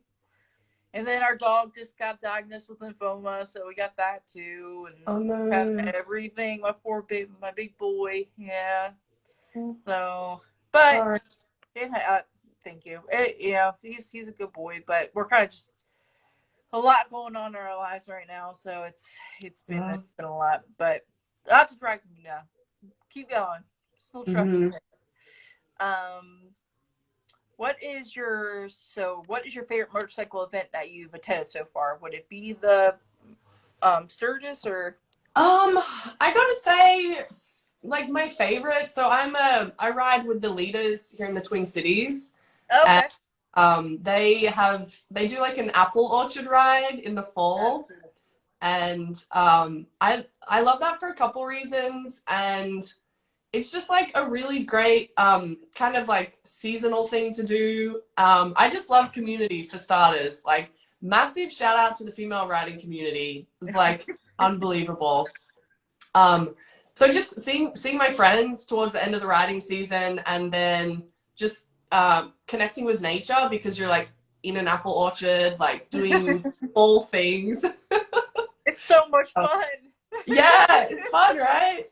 And then our dog just got diagnosed with lymphoma, so we got that too. And everything. My big boy, yeah. So, but thank you. He's a good boy, but we're kind of just a lot going on in our lives right now. So it's been a lot, but that's dragging me down. Keep going. Still trucking. What is your favorite motorcycle event that you've attended so far? Would it be the Sturgis or? I gotta say, like my favorite. So I ride with the leaders here in the Twin Cities. Okay. And, they do like an apple orchard ride in the fall, and I love that for a couple reasons, and it's just like a really great kind of like seasonal thing to do. I just love community for starters. Like massive shout out to the female riding community. It's like unbelievable. So just seeing my friends towards the end of the riding season, and then just connecting with nature, because you're like in an apple orchard, like doing all things. It's so much fun. Yeah, it's fun, right?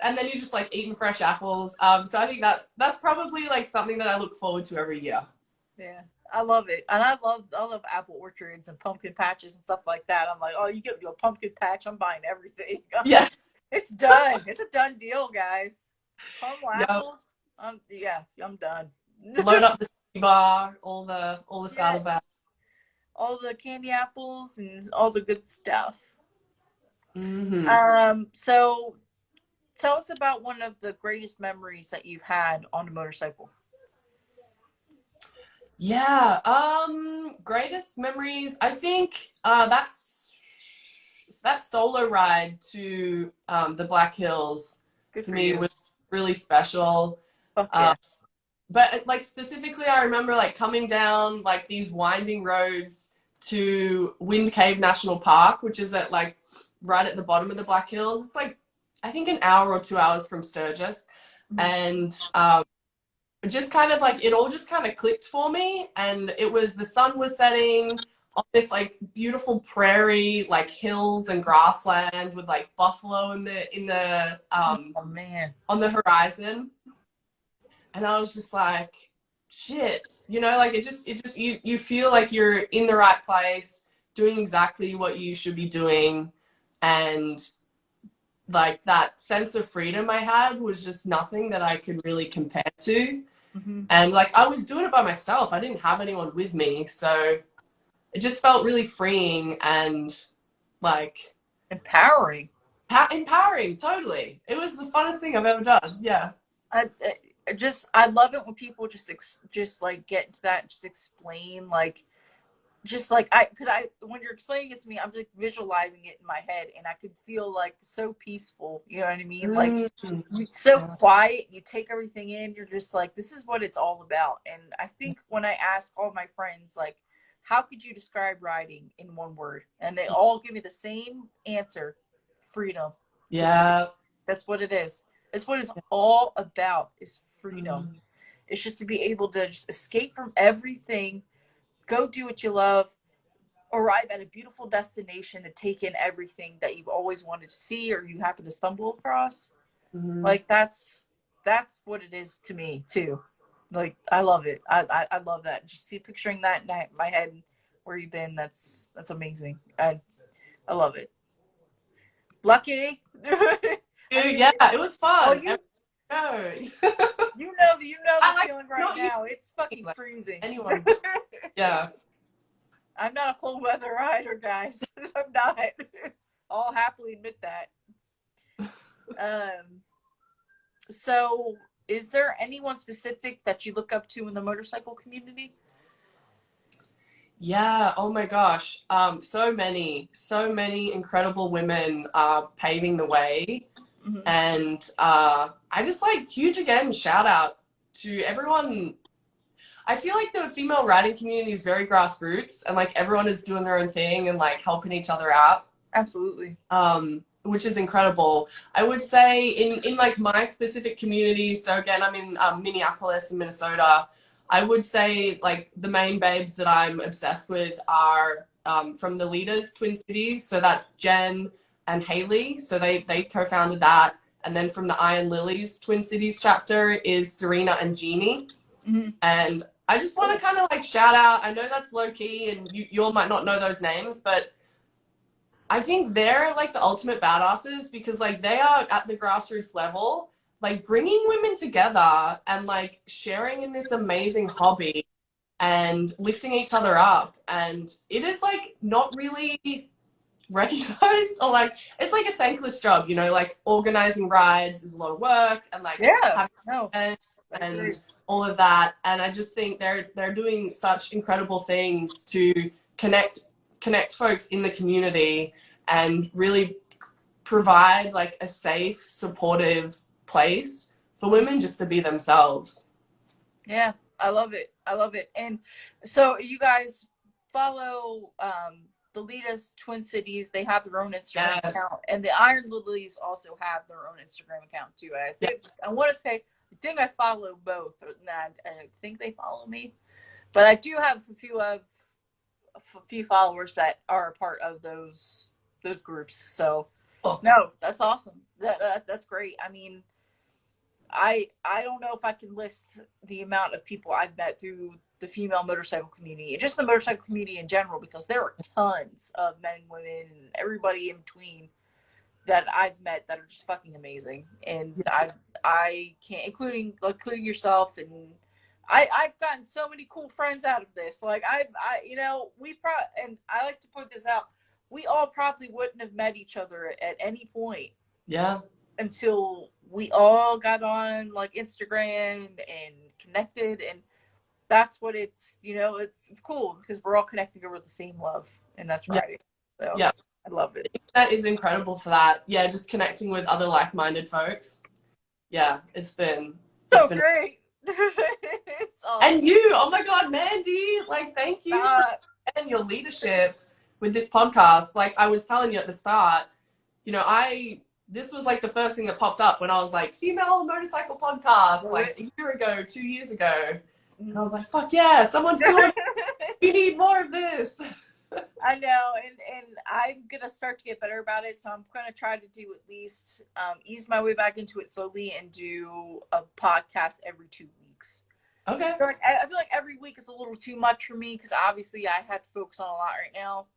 And then you're just like eating fresh apples. So I think that's probably like something that I look forward to every year. Yeah, I love it, and I love apple orchards and pumpkin patches and stuff like that. I'm like, oh, you get me a pumpkin patch, I'm buying everything. Yeah. It's done. It's a done deal, guys. Caramel Yep. apples. Yeah, I'm done. Load up the bar, all the Yeah, saddlebags. all the candy apples and all the good stuff. Hmm. So tell us about one of the greatest memories that you've had on a motorcycle. Yeah. Greatest memories. I think that solo ride to the Black Hills Good for for me you. was really special. Fuck Uh, yeah. but like specifically, I remember like coming down like these winding roads to Wind Cave National Park, which is at like right at the bottom of the Black Hills. It's like I think an hour or 2 hours from Sturgis, and just kind of like it all just kind of clicked for me. And it was the sun was setting on this like beautiful prairie, like hills and grassland with like buffalo in the Oh man. on the horizon. And I was just like, shit, like it just you feel like you're in the right place, doing exactly what you should be doing. And like that sense of freedom I had was just nothing that I could really compare to. Mm-hmm. And like I was doing it by myself. I didn't have anyone with me. So it just felt really freeing and like Empowering. empowering, totally. It was the funnest thing I've ever done. Yeah. I love it when people just like get into that and just explain like just like because I when you're explaining it to me, I'm just visualizing it in my head, and I could feel like so peaceful. You know what I mean? Like so quiet. You take everything in. You're just like, this is what it's all about. And I think when I ask all my friends, like, how could you describe riding in one word? And they all give me the same answer: freedom. Yeah. That's what it is. That's what it's all about. Is freedom. It's just to be able to just escape from everything, go do what you love, arrive at a beautiful destination to take in everything that you've always wanted to see or you happen to stumble across. Like that's what it is to me too. Like I love it. I love that. Just picturing that in my head where you've been. That's amazing. I love it. Lucky. I mean, Yeah, it was oh, fun. you No. know I the like feeling right now. It's fucking freezing. anyone. Yeah. I'm not a cold weather rider, guys. I'm not. I'll happily admit that. Um, so is there anyone specific that you look up to in the motorcycle community? Yeah, oh my gosh. So many incredible women paving the way. Mm-hmm. And I just like huge again shout out to everyone. I feel like the female riding community is very grassroots, and like everyone is doing their own thing and like helping each other out. Absolutely. Which is incredible. I would say in like my specific community, so again, I'm in Minneapolis in Minnesota. I would say like the main babes that I'm obsessed with are from the Leaders Twin Cities. So that's Jen and Haley. So they co-founded that. And then from the Iron Lilies Twin Cities chapter is Serena and Jeannie. Mm-hmm. And I just want to kind of like shout out. I know that's low key and you all might not know those names, but I think they're like the ultimate badasses because like they are at the grassroots level, like bringing women together and like sharing in this amazing hobby and lifting each other up. And it is like not really recognized or like it's like a thankless job, like organizing rides is a lot of work and like having and all of that. And I just think they're doing such incredible things to connect folks in the community and really provide like a safe, supportive place for women just to be themselves. Yeah, I love it. I love it. And so you guys follow the Litas Twin Cities, they have their own Instagram Yes. account, and the Iron Lilies also have their own Instagram account too. I want to say, I think I follow both. I think they follow me, but I do have a few followers that are a part of those groups. So no, that's awesome. That's great. I mean, I don't know if I can list the amount of people I've met through the female motorcycle community and just the motorcycle community in general, because there are tons of men and women and everybody in between that I've met that are just fucking amazing. And I can't, including yourself, and I've gotten so many cool friends out of this. Like and I like to point this out, we all probably wouldn't have met each other at any point. Yeah. Until we all got on like Instagram and connected, and that's what it's cool because we're all connecting over the same love, and that's riding. So yeah, I love it. That is incredible for that. Yeah, just connecting with other like-minded folks. Yeah, it's been great. It's awesome. And you, oh my God, Mandy, like thank you and your leadership with this podcast. Like I was telling you at the start, this was like the first thing that popped up when I was like, female motorcycle podcast, like a year ago, 2 years ago. And I was like, fuck yeah, someone's doing it. We need more of this. I know, and I'm going to start to get better about it, so I'm going to try to do at least ease my way back into it slowly and do a podcast every 2 weeks. Okay. I feel like every week is a little too much for me because obviously I had to focus on a lot right now.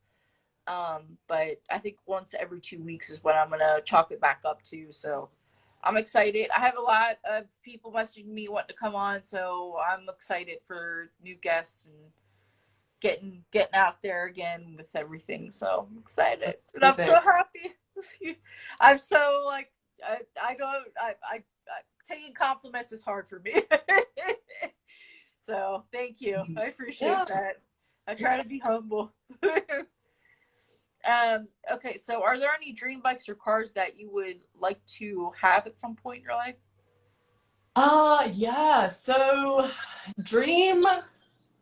But I think once every 2 weeks is what I'm going to chalk it back up to. So I'm excited. I have a lot of people messaging me wanting to come on. So I'm excited for new guests and getting out there again with everything. So I'm excited. And I'm so happy. I'm so like, I taking compliments is hard for me. So thank you. I appreciate that. I try to be humble. Okay, so are there any dream bikes or cars that you would like to have at some point in your life? Yeah. So dream,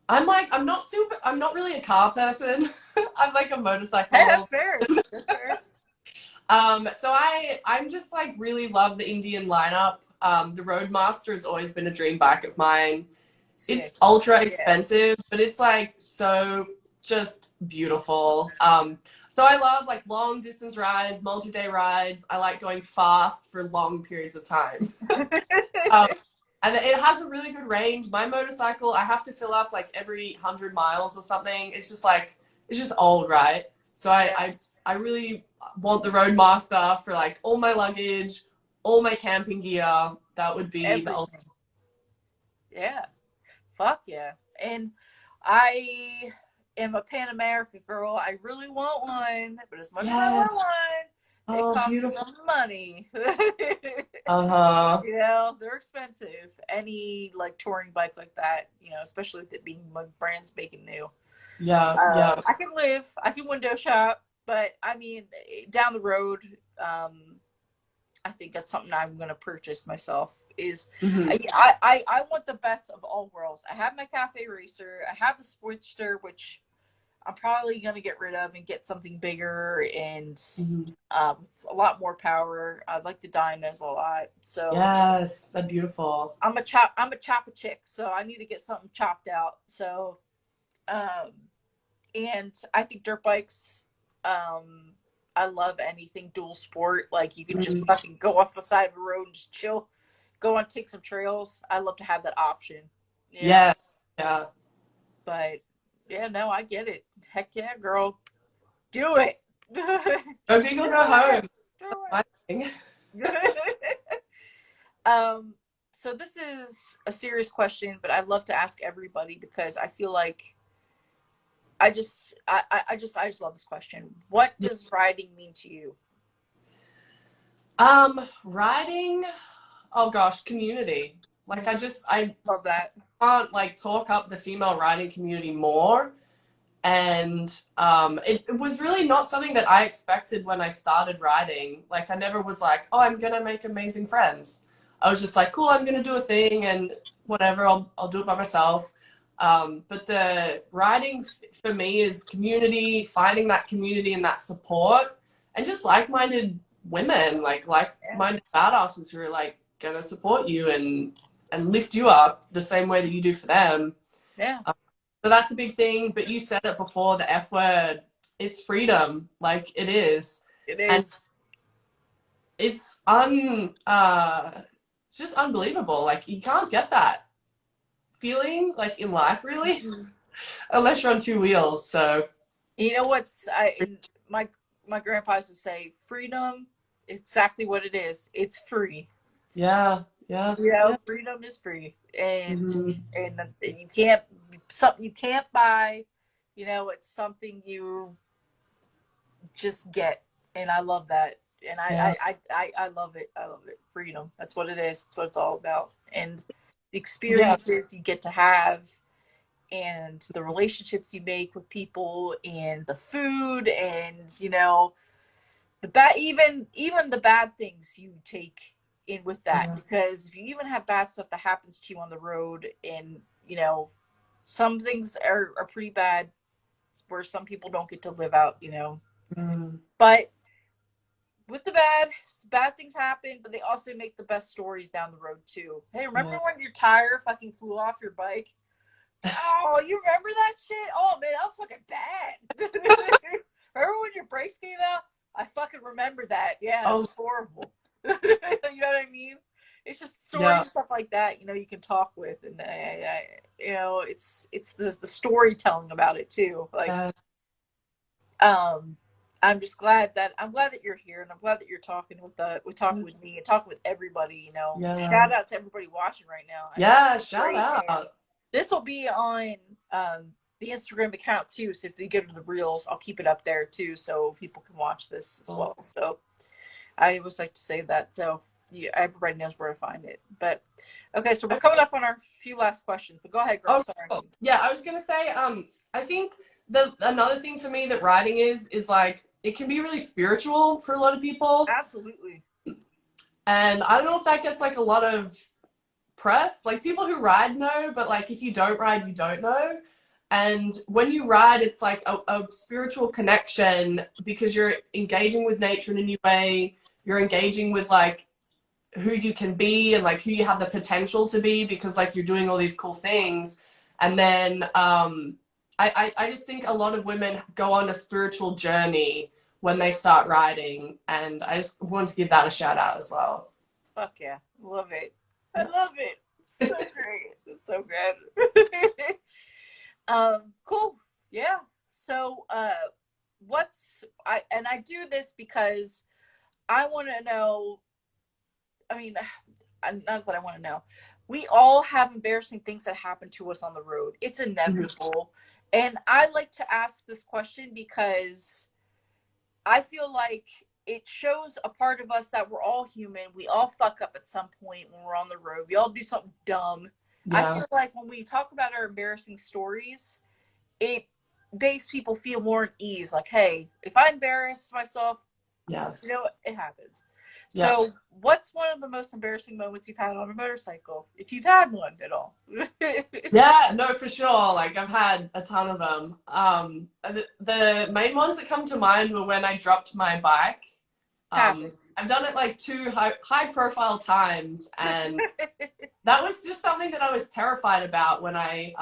I'm not really a car person. I'm like a motorcycle. Hey, that's fair. That's fair. So I'm just like really love the Indian lineup. The Roadmaster has always been a dream bike of mine. Sick. It's ultra expensive, but it's like so just beautiful. So I love like long distance rides, multi-day rides. I like going fast for long periods of time. And it has a really good range. My motorcycle, I have to fill up like every 100 miles or something. It's just old, right? So I really want the Roadmaster for like all my luggage, all my camping gear. That would be the ultimate. Yeah. Fuck yeah. And I am a Pan America girl. I really want one, but as much as I want one, it costs some money. They're expensive. Any like touring bike like that, especially with it being brand spanking new. Yeah. I can window shop, but I mean, down the road, I think that's something I'm going to purchase myself is I want the best of all worlds. I have my Cafe Racer. I have the Sportster, which I'm probably going to get rid of and get something bigger and a lot more power. I like the Dynas a lot. So yes, that's beautiful. I'm a choppa chick, so I need to get something chopped out. So, and I think dirt bikes, I love anything dual sport. Like you can just fucking go off the side of the road and just chill, go on, take some trails. I love to have that option. Yeah. But yeah, no, I get it. Heck yeah, girl. Do it. Okay, go home. So this is a serious question, but I love to ask everybody because I feel like I just love this question. What does riding mean to you? Riding, oh gosh, community. Like I love that. Can't like talk up the female riding community more. And it was really not something that I expected when I started riding. Like I never was like, oh, I'm gonna make amazing friends. I was just like, cool, I'm gonna do a thing and whatever, I'll do it by myself. But the riding for me is community, finding that community and that support, and just like-minded women, like-minded badasses who are like gonna support you and lift you up the same way that you do for them. Yeah. So that's a big thing. But you said it before, the F word. It's freedom, like it is. It And is. it's it's just unbelievable. Like you can't get that feeling like in life really unless you're on two wheels. So You know what's my grandpa used to say, freedom, exactly what it is. It's free. yeah, Freedom is free, and mm-hmm. and you can't, something you can't buy. It's something you just get, and I love that, and Yeah. I love it. I love it. Freedom. That's what it is. That's what it's all about, and the Yeah. experiences you get to have, and the relationships you make with people, and the food, and the bad, even the bad things you take in with that, Yeah. because if you even have bad stuff that happens to you on the road, and some things are pretty bad, where some people don't get to live out, Mm. but with the bad things happen, but they also make the best stories down the road too. Hey, remember Yeah. when your tire fucking flew off your bike? Oh, you remember that shit? Oh man, that was fucking bad. Remember when your brakes came out? I fucking remember that. Yeah, it was horrible. You know what I mean? It's just stories and stuff like that. You can talk with, and it's the storytelling about it too. Like, I'm glad that you're here, and I'm glad that you're talking with me and talking with everybody. Shout out to everybody watching right now. Shout out. This will be on the Instagram account too. So if you go to the reels, I'll keep it up there too, so people can watch this as well. So I always like to say that. So everybody knows where to find it. But okay, so we're coming up on our few last questions. But go ahead, girl. Sorry. Cool. Yeah, I was gonna say, I think another thing for me that riding is like it can be really spiritual for a lot of people. Absolutely. And I don't know if that gets like a lot of press. Like people who ride know, but like if you don't ride, you don't know. And when you ride, it's like a spiritual connection because you're engaging with nature in a new way. You're engaging with like who you can be and like who you have the potential to be because like you're doing all these cool things. And then I just think a lot of women go on a spiritual journey when they start riding, and I just want to give that a shout out as well. Fuck yeah, love it. I love it. So great. It's so good. Cool. Yeah. So I do this because I want to know, I mean, not that I want to know. We all have embarrassing things that happen to us on the road. It's inevitable. And I like to ask this question because I feel like it shows a part of us that we're all human. We all fuck up at some point when we're on the road. We all do something dumb. Yeah. I feel like when we talk about our embarrassing stories, it makes people feel more at ease. Like, hey, if I embarrass myself, yes, it happens. So what's one of the most embarrassing moments you've had on a motorcycle, if you've had one at all? Yeah, no, for sure. Like I've had a ton of them. The main ones that come to mind were when I dropped my bike. I've done it like 2 high profile times, and that was just something that I was terrified about when I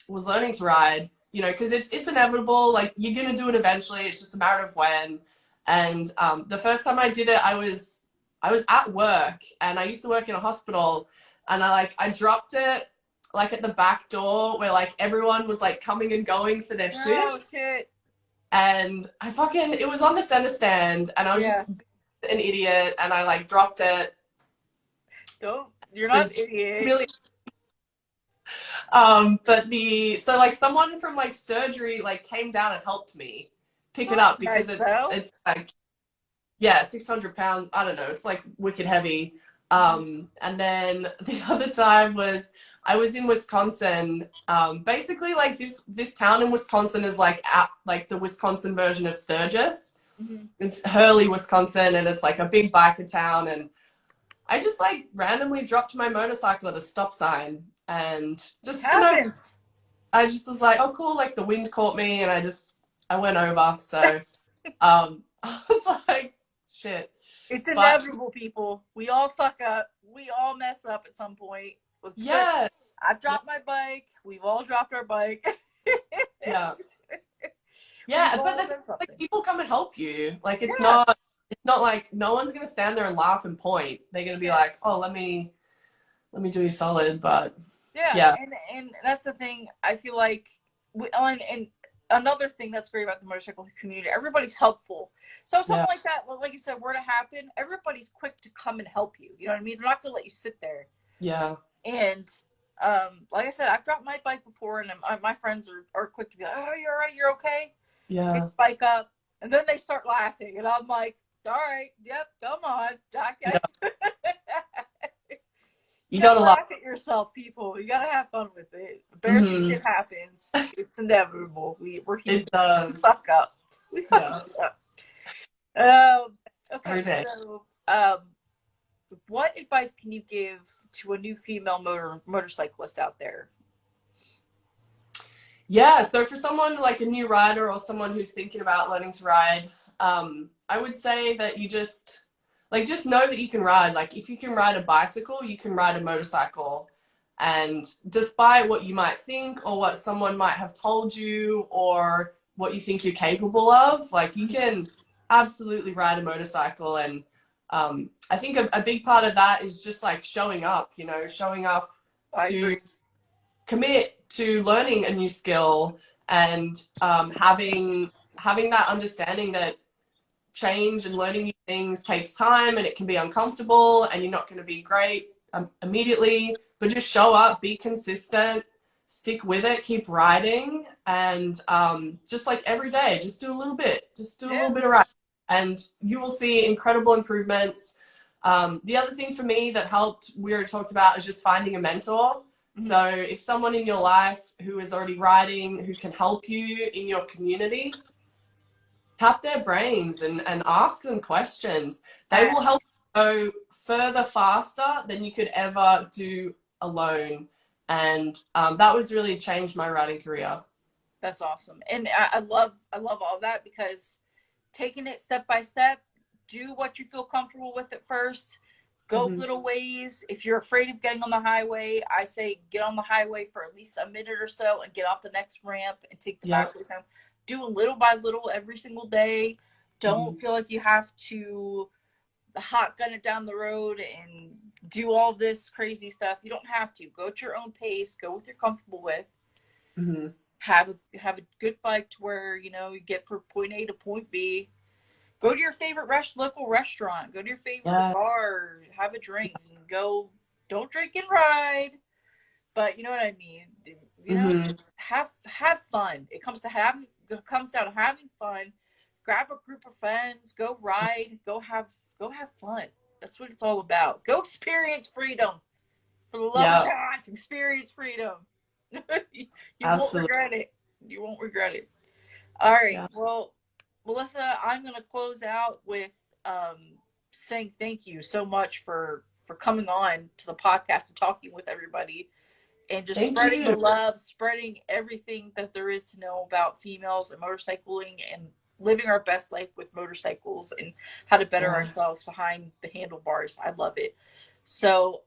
was learning to ride, because it's inevitable. Like you're going to do it eventually. It's just a matter of when. And the first time I did it, I was at work, and I used to work in a hospital, and I dropped it like at the back door where like everyone was like coming and going for their shift. Oh shit. And it was on the center stand, and I was just an idiot, and I like dropped it. You're not an idiot. Really. So like someone from like surgery like came down and helped me pick it up because it's like 600 pounds. I don't know. It's like wicked heavy. And then the other time was I was in Wisconsin. Basically like this town in Wisconsin is like the Wisconsin version of Sturgis. Mm-hmm. It's Hurley, Wisconsin, and it's like a big biker town. And I just like randomly dropped my motorcycle at a stop sign and just happens. I just was like, oh, cool. Like the wind caught me and I went over. So, I was like, shit. It's But inevitable, people. We all fuck up. We all mess up at some point. yeah, I've dropped my bike. We've all dropped our bike. yeah, We've yeah. But all the thing done is, like, something. people come and help you. Like Yeah. it's not like no one's gonna stand there and laugh and point. They're gonna be Yeah. like, oh, let me do you solid. But Yeah, yeah, and that's the thing. I feel like and another thing that's great about the motorcycle community, everybody's helpful. So if yeah, something like that, like you said, were to happen, everybody's quick to come and help you. You know what I mean? They're not gonna let you sit there. yeah, And like I said, I've dropped my bike before, and my friends are quick to be like, "Oh, you're all right, you're okay." Pick yeah. the bike up, and then they start laughing, and I'm like, "All right, yep, come on, Jack." Yeah. You You gotta gotta laugh. laugh at yourself, people. You gotta have fun with it. Embarrassing Hmm. shit happens. It's inevitable. We're human. It We does. fuck up. We fuck Yeah. up. Every Okay, day. so what advice can you give to a new female motorcyclist out there? Yeah, so for someone like a new rider or someone who's thinking about learning to ride, I would say that you just know that you can ride. Like if you can ride a bicycle, you can ride a motorcycle. And despite what you might think or what someone might have told you or what you think you're capable of, like you can absolutely ride a motorcycle. And I think a big part of that is just like showing up, showing up I to agree. commit to learning a new skill and having that understanding that change and learning new things takes time and it can be uncomfortable and you're not going to be great immediately, but just show up, be consistent, stick with it, keep riding, and just like every day, just do a little bit, Yeah. of riding, and you will see incredible improvements. The other thing for me that helped, we already talked about, is just finding a mentor. Mm-hmm. So if someone in your life who is already riding, who can help you in your community, tap their brains and ask them questions. They will help you go further faster than you could ever do alone. And that was really changed my riding career. That's awesome. And I love all that, because taking it step by step, do what you feel comfortable with at first. Go Mm-hmm. little ways. If you're afraid of getting on the highway, I say get on the highway for at least a minute or so and get off the next ramp and take the Yeah. back ways home. Do a little by little every single day. Mm-hmm. Don't feel like you have to hotgun it down the road and do all this crazy stuff. You don't have to. Go at your own pace. Go with you're comfortable with. Mm-hmm. Have a good bike to where you get from point A to point B. Go to your favorite local restaurant. Go to your favorite Yeah. bar. Have a drink. And go. Don't drink and ride, but you know what I mean. Mm-hmm. Just have fun. It comes down to having fun. Grab a group of friends. Go ride. Go have fun. That's what it's all about. Go experience freedom. For the love of Yeah. God, experience freedom. You won't Absolutely. regret it. You won't regret it. All right. Yeah. Well, Melissa, I'm going to close out with saying thank you so much for coming on to the podcast and talking with everybody and just Thank spreading the you. love, spreading everything that there is to know about females and motorcycling and living our best life with motorcycles and how to better Yeah. ourselves behind the handlebars. I love it. So,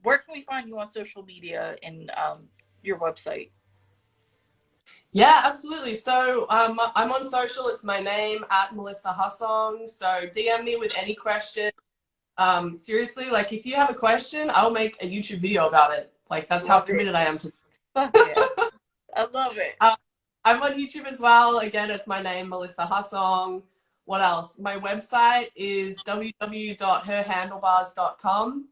where can we find you on social media and your website? Yeah, absolutely. So I'm on social. It's my name at Melissa Hasson. So DM me with any questions. Seriously, like if you have a question, I'll make a YouTube video about it. Like that's how Love it. committed I am to. Fuck yeah. I love it. I'm on YouTube as well. Again, it's my name, Melissa Hasson. What else? My website is www.herhandlebars.com.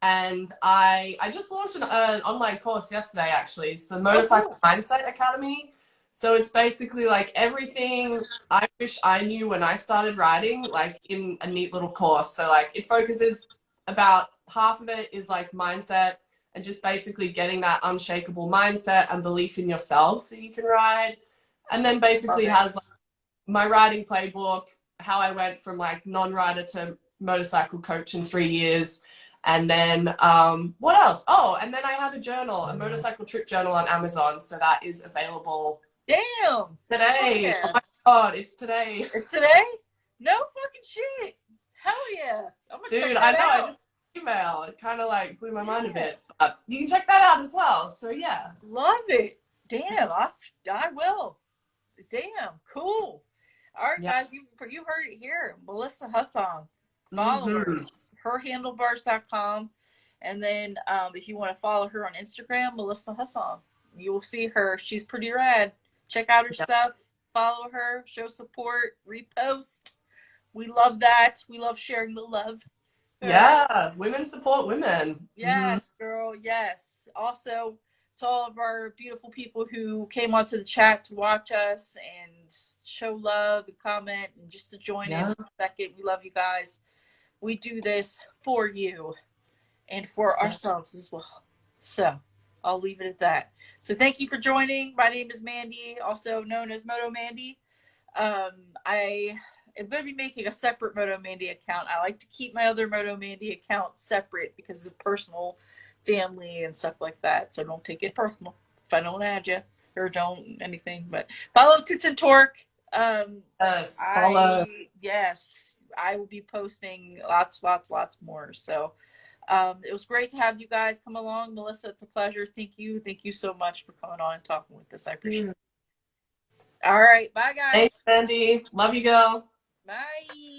And I just launched an online course yesterday, actually. It's the Oh, Motorcycle cool. Mindset Academy. So it's basically like everything I wish I knew when I started riding, like in a neat little course. So like it focuses, about half of it is like mindset and just basically getting that unshakable mindset and belief in yourself that you can ride. And then basically has like my riding playbook, how I went from like non-rider to motorcycle coach in 3 years. And then what else? Oh, and then I have a journal, a motorcycle trip journal on Amazon. So that is available Damn. today. Oh Yeah. my God, it's today. It's today? No fucking shit. Hell yeah. I'm gonna check Dude, I that know, I out. just email. It kind of like blew my mind a Yeah. bit. But you can check that out as well. So yeah. Love it. Damn, I will. Damn, cool. All right, Yeah. guys, you heard it here. Melissa Hasson. Follow her. Mm-hmm. Herhandlebars.com. And then if you want to follow her on Instagram, Melissa Hasson, you will see her. She's pretty rad. Check out her Yeah. stuff. Follow her. Show support. Repost. We love that. We love sharing the love. All right. Yeah. Women support women. Mm-hmm. Yes, girl. Yes. Also, to all of our beautiful people who came onto the chat to watch us and show love and comment and just to join in for a second. We love you guys. We do this for you and for ourselves as well. So I'll leave it at that. So thank you for joining. My name is Mandy, also known as Moto Mandy. I am going to be making a separate Moto Mandy account. I like to keep my other Moto Mandy account separate because of personal, family, and stuff like that. So don't take it personal if I don't add you or don't anything. But follow Tits and Torque. Yes. Follow. Yes, I will be posting lots more. So it was great to have you guys come along. Melissa, it's a pleasure. Thank you so much for coming on and talking with us. I appreciate it. All right, bye guys. Thanks, Mandy. Love you, girl. Bye.